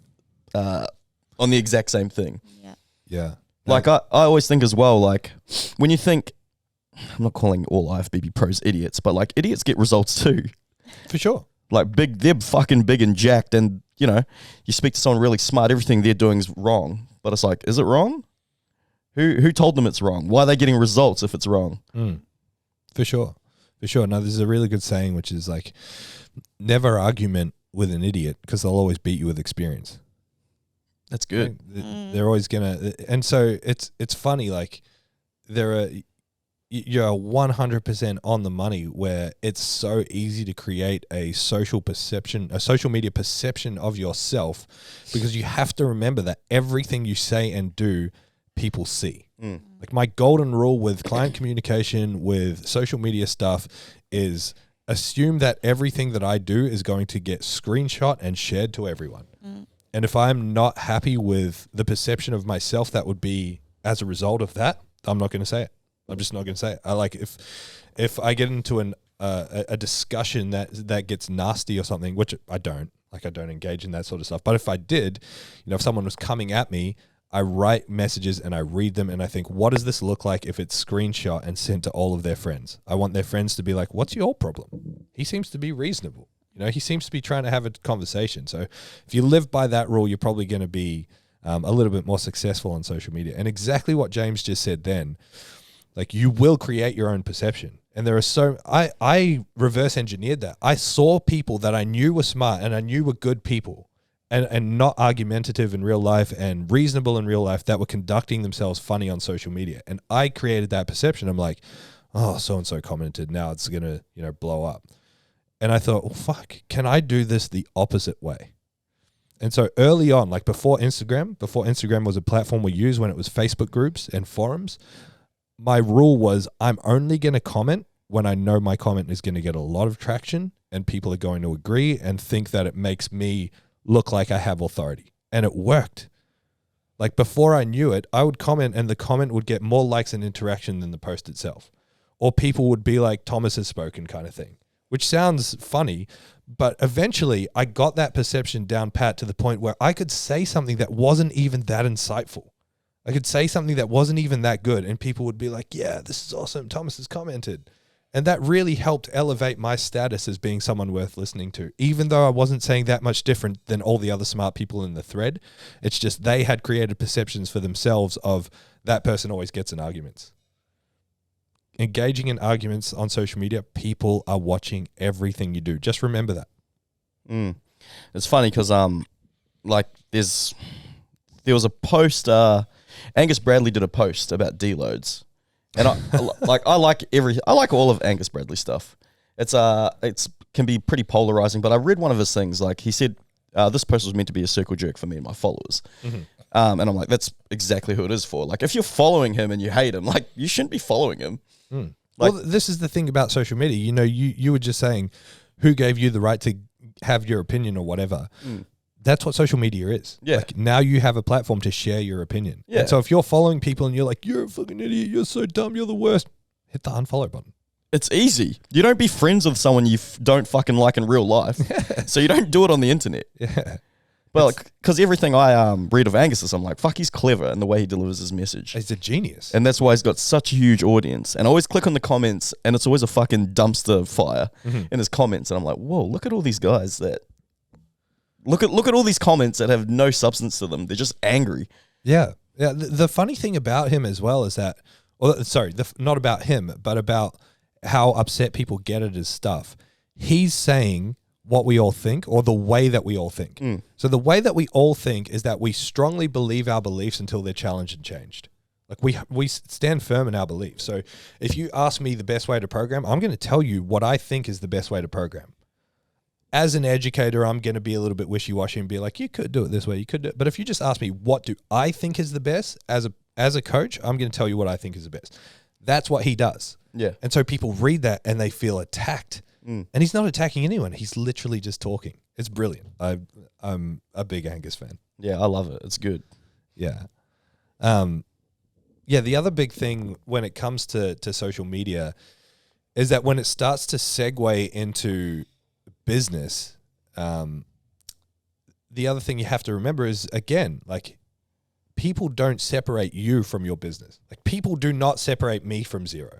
thing? Yeah. Yeah. Like I always think as well, like when you think, I'm not calling all IFBB pros idiots, but like idiots get results too. For sure. Like they're fucking big and jacked, and you speak to someone really smart, everything they're doing is wrong. But it's like, is it wrong? Who told them it's wrong? Why are they getting results if it's wrong? For sure. For sure. No, this is a really good saying, which is like, never argument with an idiot because they'll always beat you with experience. That's good. They're always gonna, and so it's funny. Like you're 100% on the money where it's so easy to create a social media perception of yourself, because you have to remember that everything you say and do, people see. Like my golden rule with client communication, with social media stuff, is assume that everything that I do is going to get screenshot and shared to everyone. And if I'm not happy with the perception of myself that would be as a result of that, I'm not going to say it. I'm just not going to say it. I like if I get into a discussion that gets nasty or something, which I don't engage in that sort of stuff. But if I did, if someone was coming at me, I write messages and I read them and I think, what does this look like if it's screenshot and sent to all of their friends? I want their friends to be like, what's your problem? He seems to be reasonable. He seems to be trying to have a conversation. So if you live by that rule, you're probably going to be a little bit more successful on social media. And exactly what James just said then, like you will create your own perception. And there are I reverse engineered that. I saw people that I knew were smart and I knew were good people and not argumentative in real life and reasonable in real life, that were conducting themselves funny on social media. And I created that perception. I'm like, oh, so-and-so commented, now it's going to, blow up. And I thought, well, fuck, can I do this the opposite way? And so early on, like before Instagram was a platform we used, when it was Facebook groups and forums, my rule was I'm only going to comment when I know my comment is going to get a lot of traction and people are going to agree and think that it makes me look like I have authority. And it worked. Like before I knew it, I would comment and the comment would get more likes and interaction than the post itself. Or people would be like, Thomas has spoken kind of thing, which sounds funny. But eventually I got that perception down pat to the point where I could say something that wasn't even that insightful. I could say something that wasn't even that good and people would be like, yeah, this is awesome, Thomas has commented. And that really helped elevate my status as being someone worth listening to, even though I wasn't saying that much different than all the other smart people in the thread. It's just they had created perceptions for themselves of that person always gets in arguments. Engaging in arguments on social media, people are watching everything you do. Just remember that. It's funny because there was a post, Angus Bradley did a post about deloads. And I like all of Angus Bradley's stuff. It's can be pretty polarizing, but I read one of his things. Like he said, this post was meant to be a circle jerk for me and my followers. And I'm like, that's exactly who it is for. Like if you're following him and you hate him, like you shouldn't be following him. Like, well, this is the thing about social media. You were just saying, who gave you the right to have your opinion or whatever? That's what social media is. Yeah. Like now you have a platform to share your opinion. Yeah. And so if you're following people and you're like, you're a fucking idiot, you're so dumb, you're the worst, hit the unfollow button. It's easy. You don't be friends with someone you don't fucking like in real life. So you don't do it on the internet. Yeah. Well, because everything I read of Angus is, I'm like, fuck, he's clever in the way he delivers his message. He's a genius. And that's why he's got such a huge audience. And I always click on the comments and it's always a fucking dumpster fire in his comments. And I'm like, whoa, look at all these guys that... Look at all these comments that have no substance to them. They're just angry. Yeah. Yeah. The funny thing about him as well is that, not about him, but about how upset people get at his stuff. He's saying what we all think, or the way that we all think. So the way that we all think is that we strongly believe our beliefs until they're challenged and changed. Like we stand firm in our beliefs. So if you ask me the best way to program, I'm going to tell you what I think is the best way to program. as an educator, I'm going to be a little bit wishy-washy and be like, you could do it this way, you could do it. But if you just ask me, what do I think is the best as a coach, I'm going to tell you what I think is the best. That's what he does. Yeah. And so people read that and they feel attacked. And he's not attacking anyone. He's literally just talking. It's brilliant. I'm a big Angus fan. Yeah, I love it. It's good. Yeah. The other big thing when it comes to social media is that when it starts to segue into business, the other thing you have to remember is, again, like, people don't separate you from your business. Like, people do not separate me from Zero.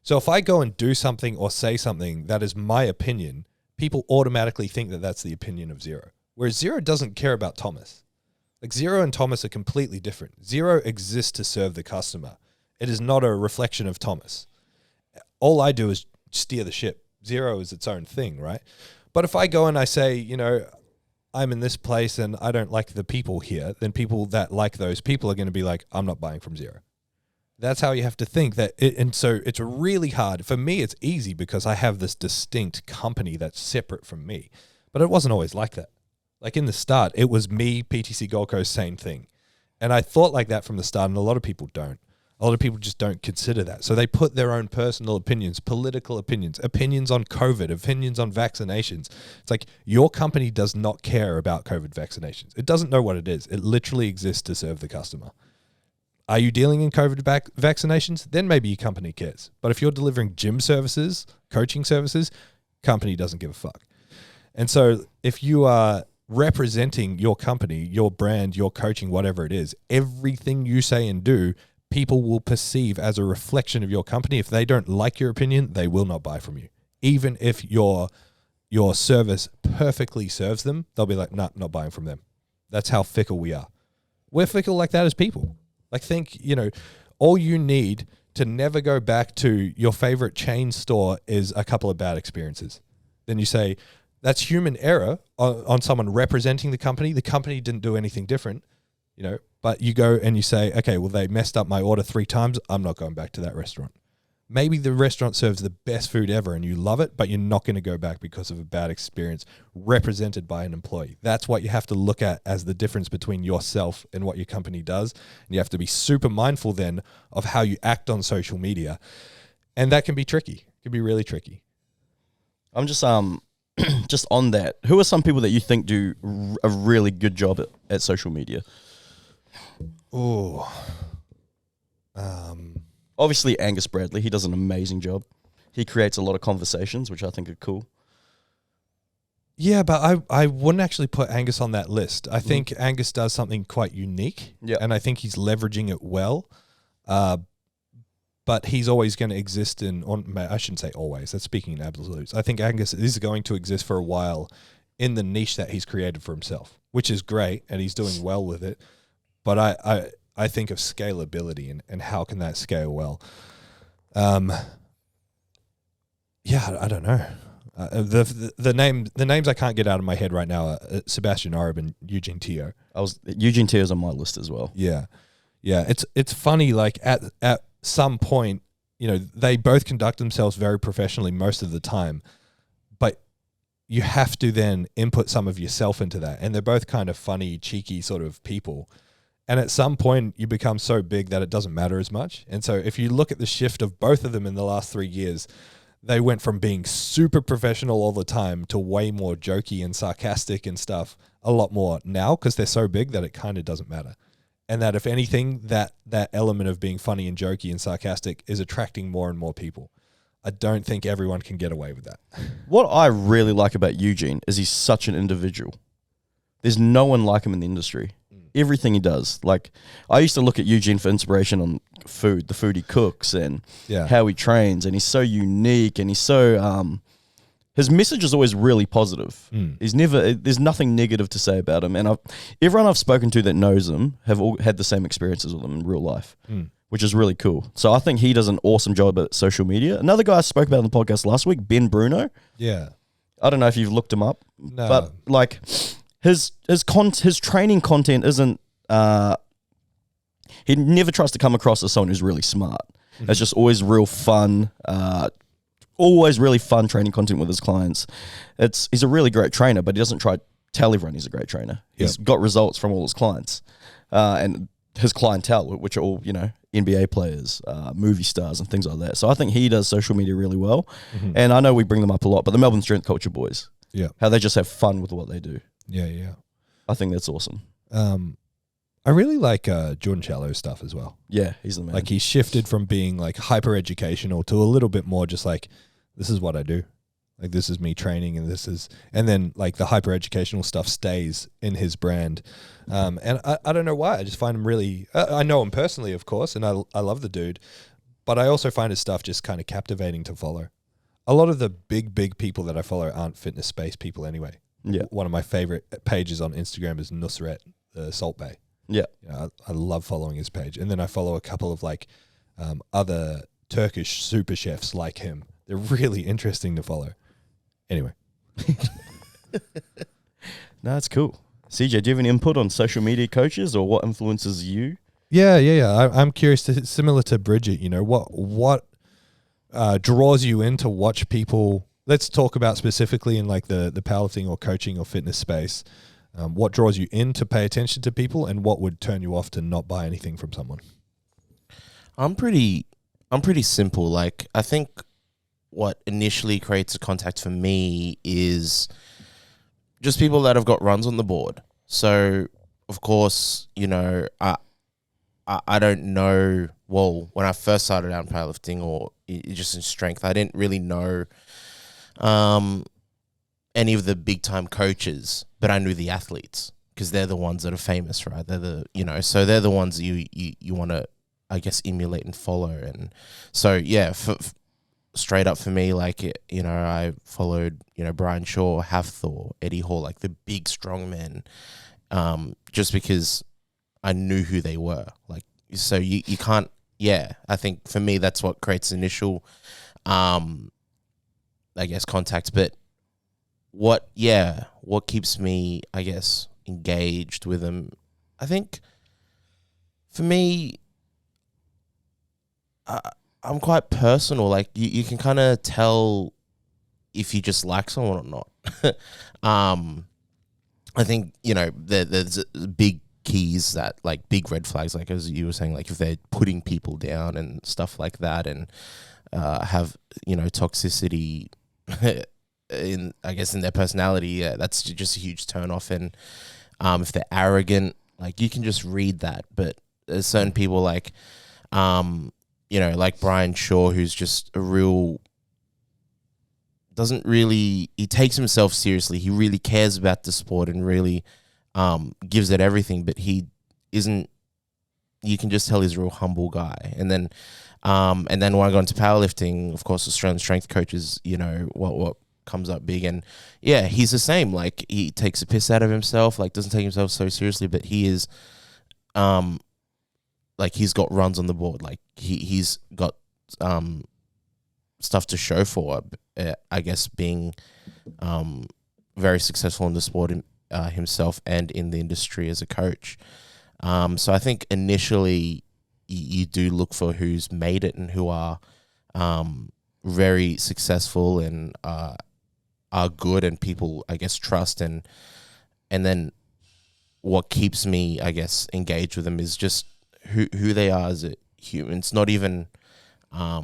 So if I go and do something or say something that is my opinion, people automatically think that that's the opinion of Zero. Whereas Zero doesn't care about Thomas. Like, Zero and Thomas are completely different. Zero exists to serve the customer. It is not a reflection of Thomas. All I do is steer the ship. Zero is its own thing, right? But if I go and I say, you know, I'm in this place and I don't like the people here, then people that like those people are going to be like, I'm not buying from Zero. That's how you have to think that. And so it's really hard. For me, it's easy because I have this distinct company that's separate from me. But it wasn't always like that. Like, in the start, it was me, PTC Gold Coast, same thing. And I thought like that from the start, and a lot of people don't. A lot of people just don't consider that. So they put their own personal opinions, political opinions, opinions on COVID, opinions on vaccinations. It's like, your company does not care about COVID vaccinations. It doesn't know what it is. It literally exists to serve the customer. Are you dealing in COVID vaccinations? Then maybe your company cares. But if you're delivering gym services, coaching services, company doesn't give a fuck. And so if you are representing your company, your brand, your coaching, whatever it is, everything you say and do, people will perceive as a reflection of your company. If they don't like your opinion, they will not buy from you. Even if your service perfectly serves them, they'll be like, nah, not buying from them. That's how fickle we are. We're fickle like that as people. Like, think, you know, all you need to never go back to your favorite chain store is a couple of bad experiences. Then you say, that's human error on someone representing the company. The company didn't do anything different, you know, but you go and you say, okay, well, they messed up my order 3 times. I'm not going back to that restaurant. Maybe the restaurant serves the best food ever and you love it, but you're not going to go back because of a bad experience represented by an employee. That's what you have to look at as the difference between yourself and what your company does. And you have to be super mindful then of how you act on social media. And that can be tricky. It can be really tricky. I'm just just on that. Who are some people that you think do a really good job at social media? Oh, obviously Angus Bradley. He does an amazing job. He creates a lot of conversations, which I think are cool. Yeah, but I wouldn't actually put Angus on that list. I think Angus does something quite unique, and I think he's leveraging it well. But he's always going to exist I shouldn't say always, that's speaking in absolutes. I think Angus is going to exist for a while in the niche that he's created for himself, which is great, and he's doing well with it. But I think of scalability and how can that scale well. I don't know. The names I can't get out of my head right now are Sebastian Oreb and Eugene Teo. Eugene Teo's on my list as well. Yeah. It's funny. Like at some point, you know, they both conduct themselves very professionally most of the time, but you have to then input some of yourself into that. And they're both kind of funny, cheeky sort of people. And at some point, you become so big that it doesn't matter as much. And so if you look at the shift of both of them in the last 3 years, they went from being super professional all the time to way more jokey and sarcastic and stuff a lot more now because they're so big that it kind of doesn't matter. And that if anything, that element of being funny and jokey and sarcastic is attracting more and more people. I don't think everyone can get away with that. What I really like about Eugene is he's such an individual. There's no one like him in the industry. Everything he does. Like, I used to look at Eugene for inspiration on food, the food he cooks and how he trains. And he's so unique and he's so... his message is always really positive. There's nothing negative to say about him. And everyone I've spoken to that knows him have all had the same experiences with him in real life, which is really cool. So I think he does an awesome job at social media. Another guy I spoke about on the podcast last week, Ben Bruno. Yeah. I don't know if you've looked him up, no. but like his training content isn't, he never tries to come across as someone who's really smart. It's just always real fun, always really fun training content with his clients. He's a really great trainer, but he doesn't try to tell everyone he's a great trainer. He's got results from all his clients, and his clientele, which are all, you know, NBA players, movie stars and things like that. So I think he does social media really well. And I know we bring them up a lot, but the Melbourne Strength Culture boys, how they just have fun with what they do. Yeah. I think that's awesome. I really like Jordan Shallow's stuff as well. Yeah, he's the man. Like, he shifted from being like hyper educational to a little bit more just like, this is what I do. Like, this is me training, and then like the hyper educational stuff stays in his brand. And I don't know why. I just find him really, I know him personally, of course, and I love the dude, but I also find his stuff just kind of captivating to follow. A lot of the big people that I follow aren't fitness space people anyway. Yeah. One of my favorite pages on Instagram is Nusret, the Salt Bay. Yeah. You know, I love following his page. And then I follow a couple of like other Turkish super chefs like him. They're really interesting to follow. Anyway. No, that's cool. CJ, do you have any input on social media coaches or what influences you? Yeah. I'm curious similar to Bridget, you know, what draws you in to watch people. Let's talk about specifically in like the powerlifting or coaching or fitness space. What draws you in to pay attention to people, and what would turn you off to not buy anything from someone? I'm pretty simple. Like, I think what initially creates a contact for me is just people that have got runs on the board. So, of course, you know, I don't know. Well, when I first started out in powerlifting or just in strength, I didn't really know any of the big time coaches, but I knew the athletes because they're the ones that are famous, right? They're so they're the ones you want to, I guess, emulate and follow. And so, yeah, straight up for me, like, you know, I followed, you know, Brian Shaw, Hafthor, Eddie Hall, like the big strong men, just because I knew who they were. Like, so you can't, I think for me, that's what creates initial, I guess, contact. But what keeps me, I guess, engaged with them, I think for me, I'm quite personal. Like, you can kind of tell if you just like someone or not. I think, you know, there's big keys that, like, big red flags, like as you were saying, like if they're putting people down and stuff like that, and have, you know, toxicity in their personality, that's just a huge turn off. And if they're arrogant, like, you can just read that. But there's certain people like, you know, like Brian Shaw, who's just he takes himself seriously. He really cares about the sport and really gives it everything, but you can just tell he's a real humble guy. And then when I got into powerlifting, of course, Australian strength coaches, you know, what comes up big. And yeah, he's the same. Like, he takes a piss out of himself, like doesn't take himself so seriously, but he is, like, he's got runs on the board. Like, he's got stuff to show for, I guess, being very successful in the sport himself and in the industry as a coach. So I think initially you do look for who's made it and who are very successful and are good and people, I guess, trust. And then what keeps me, I guess, engaged with them is just who they are as a human. It's not even, I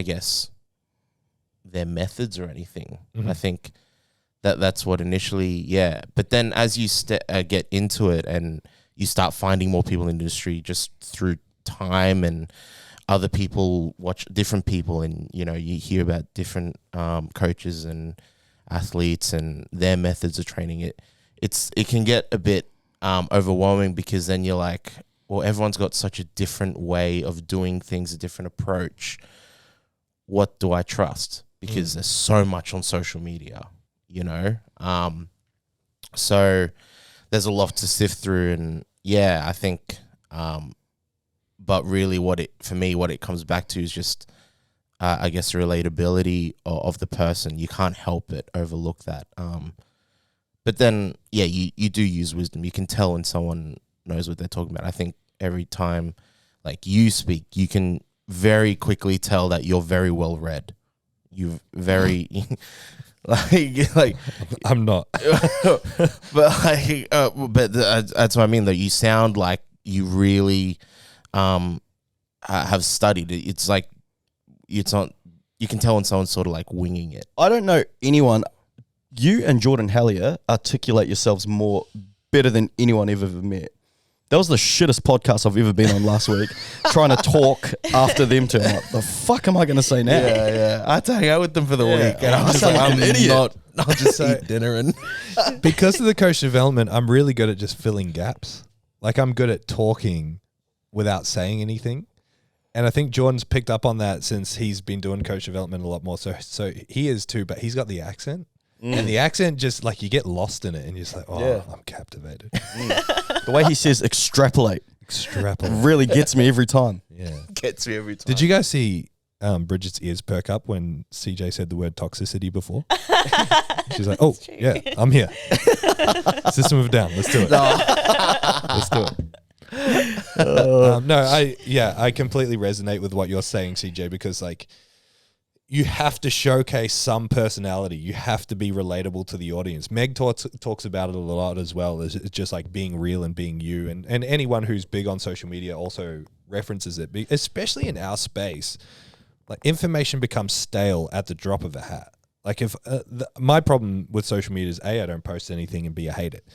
guess, their methods or anything. I think that's what initially, But then as you get into it and you start finding more people in the industry just through time, and other people watch different people, and, you know, you hear about different coaches and athletes and their methods of training. It can get a bit overwhelming, because then you're like, well, everyone's got such a different way of doing things, a different approach. What do I trust? Because there's so much on social media, you know? So there's a lot to sift through, and I think, but really what it comes back to is just, I guess, the relatability of the person. You can't help but overlook that. But then, you do use wisdom. You can tell when someone knows what they're talking about. I think every time, like, you speak, you can very quickly tell that you're very well read. you've very like I'm not. but that's what I mean. Though you sound like you really have studied it. It's like it's not. You can tell when someone's sort of like winging it. I don't know anyone. You and Jordan Hallier articulate yourselves better than anyone I've ever met. That was the shittest podcast I've ever been on last week. Trying to talk after them two. I'm like, the fuck am I going to say now? Yeah. I had to hang out with them for the week, and I was like, I'm an idiot. I'll just eat dinner and. Because of the coach development, I'm really good at just filling gaps. Like I'm good at talking without saying anything. And I think Jordan's picked up on that since he's been doing coach development a lot more. So he is too, but he's got the accent. And the accent just like you get lost in it and you're just like, I'm captivated. The way he says extrapolate really gets me every time. Yeah. Gets me every time. Did you guys see Bridget's ears perk up when CJ said the word toxicity before? She's like, oh, yeah, I'm here. System of a Down. Let's do it. Let's do it. I completely resonate with what you're saying, CJ, because like you have to showcase some personality. You have to be relatable to the audience. Meg talks about it a lot as well. It's just like being real and being you. And anyone who's big on social media also references it, especially in our space. Like information becomes stale at the drop of a hat. Like if my problem with social media is A, I don't post anything, and B, I hate it.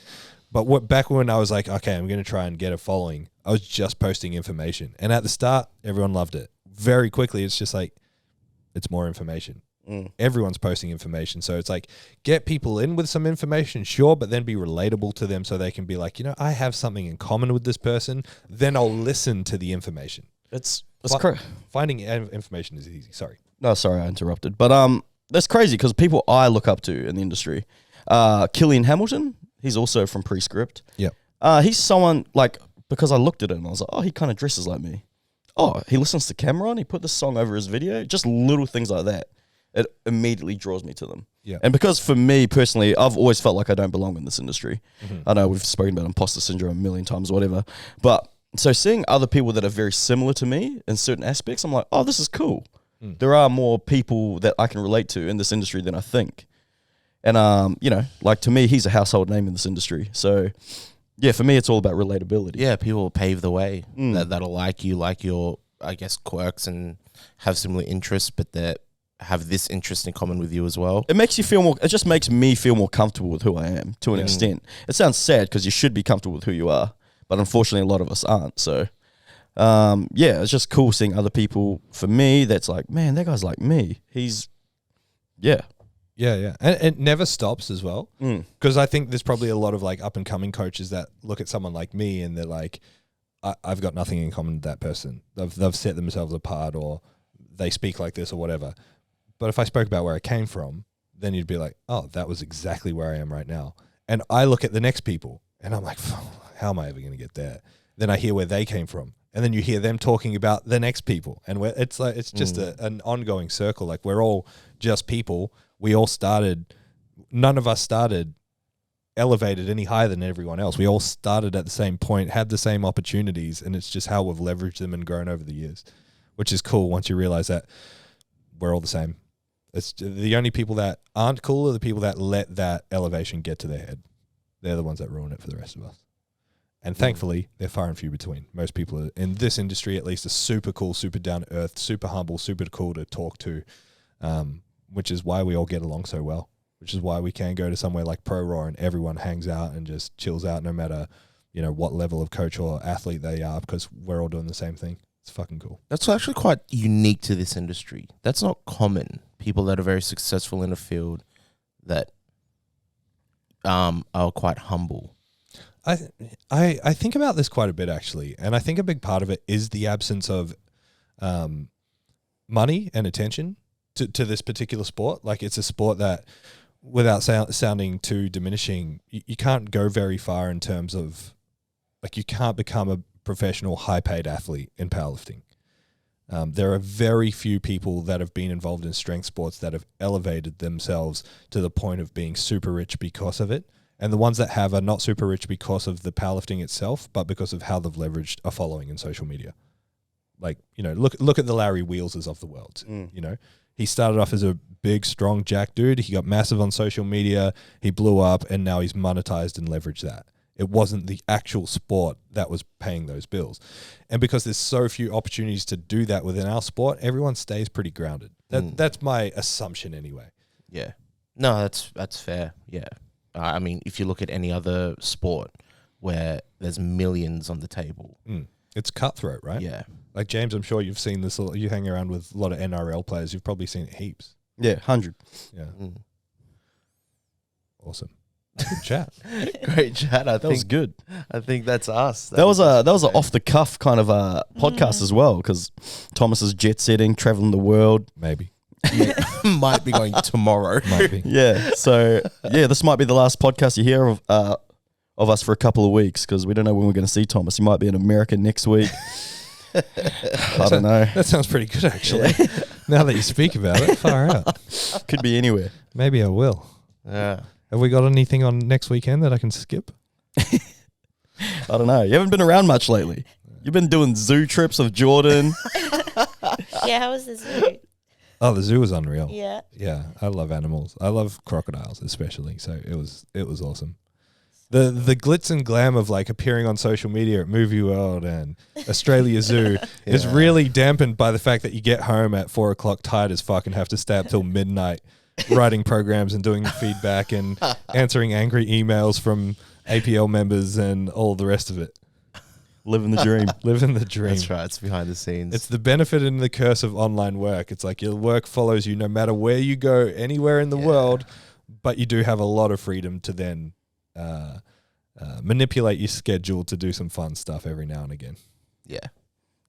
But back when I was like, okay, I'm going to try and get a following, I was just posting information. And at the start, everyone loved it. Very quickly, it's just like, it's more information. Everyone's posting information. So it's like, get people in with some information, sure, but then be relatable to them so they can be like, I have something in common with this person. Then I'll listen to the information. Finding information is easy. Sorry. No, sorry, I interrupted. But that's crazy because people I look up to in the industry. Killian Hamilton, he's also from Prescript. Yeah. He's someone like, because I looked at him and I was like, oh, he kind of dresses like me. Oh, he listens to Cameron. He put this song over his video. Just little things like that. It immediately draws me to them. Yeah. And because for me personally, I've always felt like I don't belong in this industry. I know we've spoken about imposter syndrome a million times or whatever. But so seeing other people that are very similar to me in certain aspects, I'm like, oh, this is cool. There are more people that I can relate to in this industry than I think. And, like to me, he's a household name in this industry. So, yeah, for me, it's all about relatability. Yeah, people will pave the way that'll like your, I guess, quirks and have similar interests, but that have this interest in common with you as well. It makes you feel more, it just makes me feel more comfortable with who I am to an extent. It sounds sad because you should be comfortable with who you are, but unfortunately a lot of us aren't. So, it's just cool seeing other people, for me, that's like, man, that guy's like me. He's, yeah. Yeah. And it never stops as well. Because I think there's probably a lot of like up and coming coaches that look at someone like me and they're like, I've got nothing in common with that person. They've set themselves apart or they speak like this or whatever. But if I spoke about where I came from, then you'd be like, oh, that was exactly where I am right now. And I look at the next people and I'm like, how am I ever going to get there? Then I hear where they came from. And then you hear them talking about the next people. And it's like, it's just an ongoing circle. Like we're all just people. We all started, none of us started elevated any higher than everyone else. We all started at the same point, had the same opportunities, and it's just how we've leveraged them and grown over the years, which is cool once you realize that we're all the same. It's the only people that aren't cool are the people that let that elevation get to their head. They're the ones that ruin it for the rest of us. And thankfully, they're far and few between. Most people in this industry, at least, are super cool, super down to earth, super humble, super cool to talk to, which is why we all get along so well, which is why we can go to somewhere like Pro Raw and everyone hangs out and just chills out no matter, what level of coach or athlete they are, because we're all doing the same thing. It's fucking cool. That's actually quite unique to this industry. That's not common. People that are very successful in a field that are quite humble. I think about this quite a bit, actually, and I think a big part of it is the absence of money and attention to this particular sport. Like, it's a sport that, without sounding too diminishing, you can't go very far in terms of, like, you can't become a professional high-paid athlete in powerlifting. There are very few people that have been involved in strength sports that have elevated themselves to the point of being super rich because of it. And the ones that have are not super rich because of the powerlifting itself, but because of how they've leveraged a following in social media. Like, look at the Larry Wheelses of the world. He started off as a big, strong jack dude. He got massive on social media. He blew up, and now he's monetized and leveraged that. It wasn't the actual sport that was paying those bills. And because there's so few opportunities to do that within our sport, everyone stays pretty grounded. That's my assumption anyway. Yeah. No, that's fair. Yeah. I mean, if you look at any other sport where there's millions on the table. It's cutthroat, right? Yeah. Like James, I'm sure you've seen this. You hang around with a lot of NRL players. You've probably seen it heaps. Yeah, 100. Yeah. Awesome. Good chat. Great chat. That was good. I think that's us. That was an off the cuff kind of podcast as well, because Thomas is jet setting, traveling the world. Maybe. Might be going tomorrow. Might be. Yeah. So this might be the last podcast you hear of us for a couple of weeks, because we don't know when we're going to see Thomas. He might be in America next week. I don't know. That sounds pretty good, actually. Now that you speak about it, far out. Could be anywhere. Maybe I will. Yeah. Have we got anything on next weekend that I can skip? I don't know. You haven't been around much lately. You've been doing zoo trips with Jordan. Yeah, how was the zoo? Oh, the zoo was unreal. Yeah. Yeah, I love animals. I love crocodiles especially. So it was awesome. The glitz and glam of like appearing on social media at Movie World and Australia Zoo is really dampened by the fact that you get home at 4 o'clock tired as fuck and have to stay up till midnight writing programs and doing feedback and answering angry emails from APL members and all the rest of it. Living the dream. Living the dream. That's right. It's behind the scenes. It's the benefit and the curse of online work. It's like your work follows you no matter where you go, anywhere in the world, but you do have a lot of freedom to then manipulate your schedule to do some fun stuff every now and again. Yeah,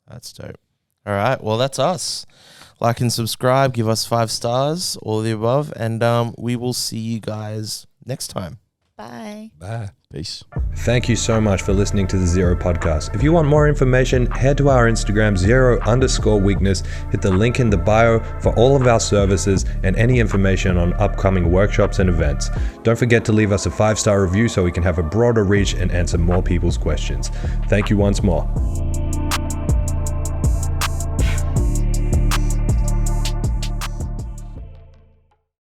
that's dope. All right, well, that's us. Like and subscribe, give us 5 stars, all of the above, and we will see you guys next time. Bye. Bye. Peace. Thank you so much for listening to the Zero Podcast. If you want more information, head to our Instagram, Zero_weakness. Hit the link in the bio for all of our services and any information on upcoming workshops and events. Don't forget to leave us a 5-star review so we can have a broader reach and answer more people's questions. Thank you once more.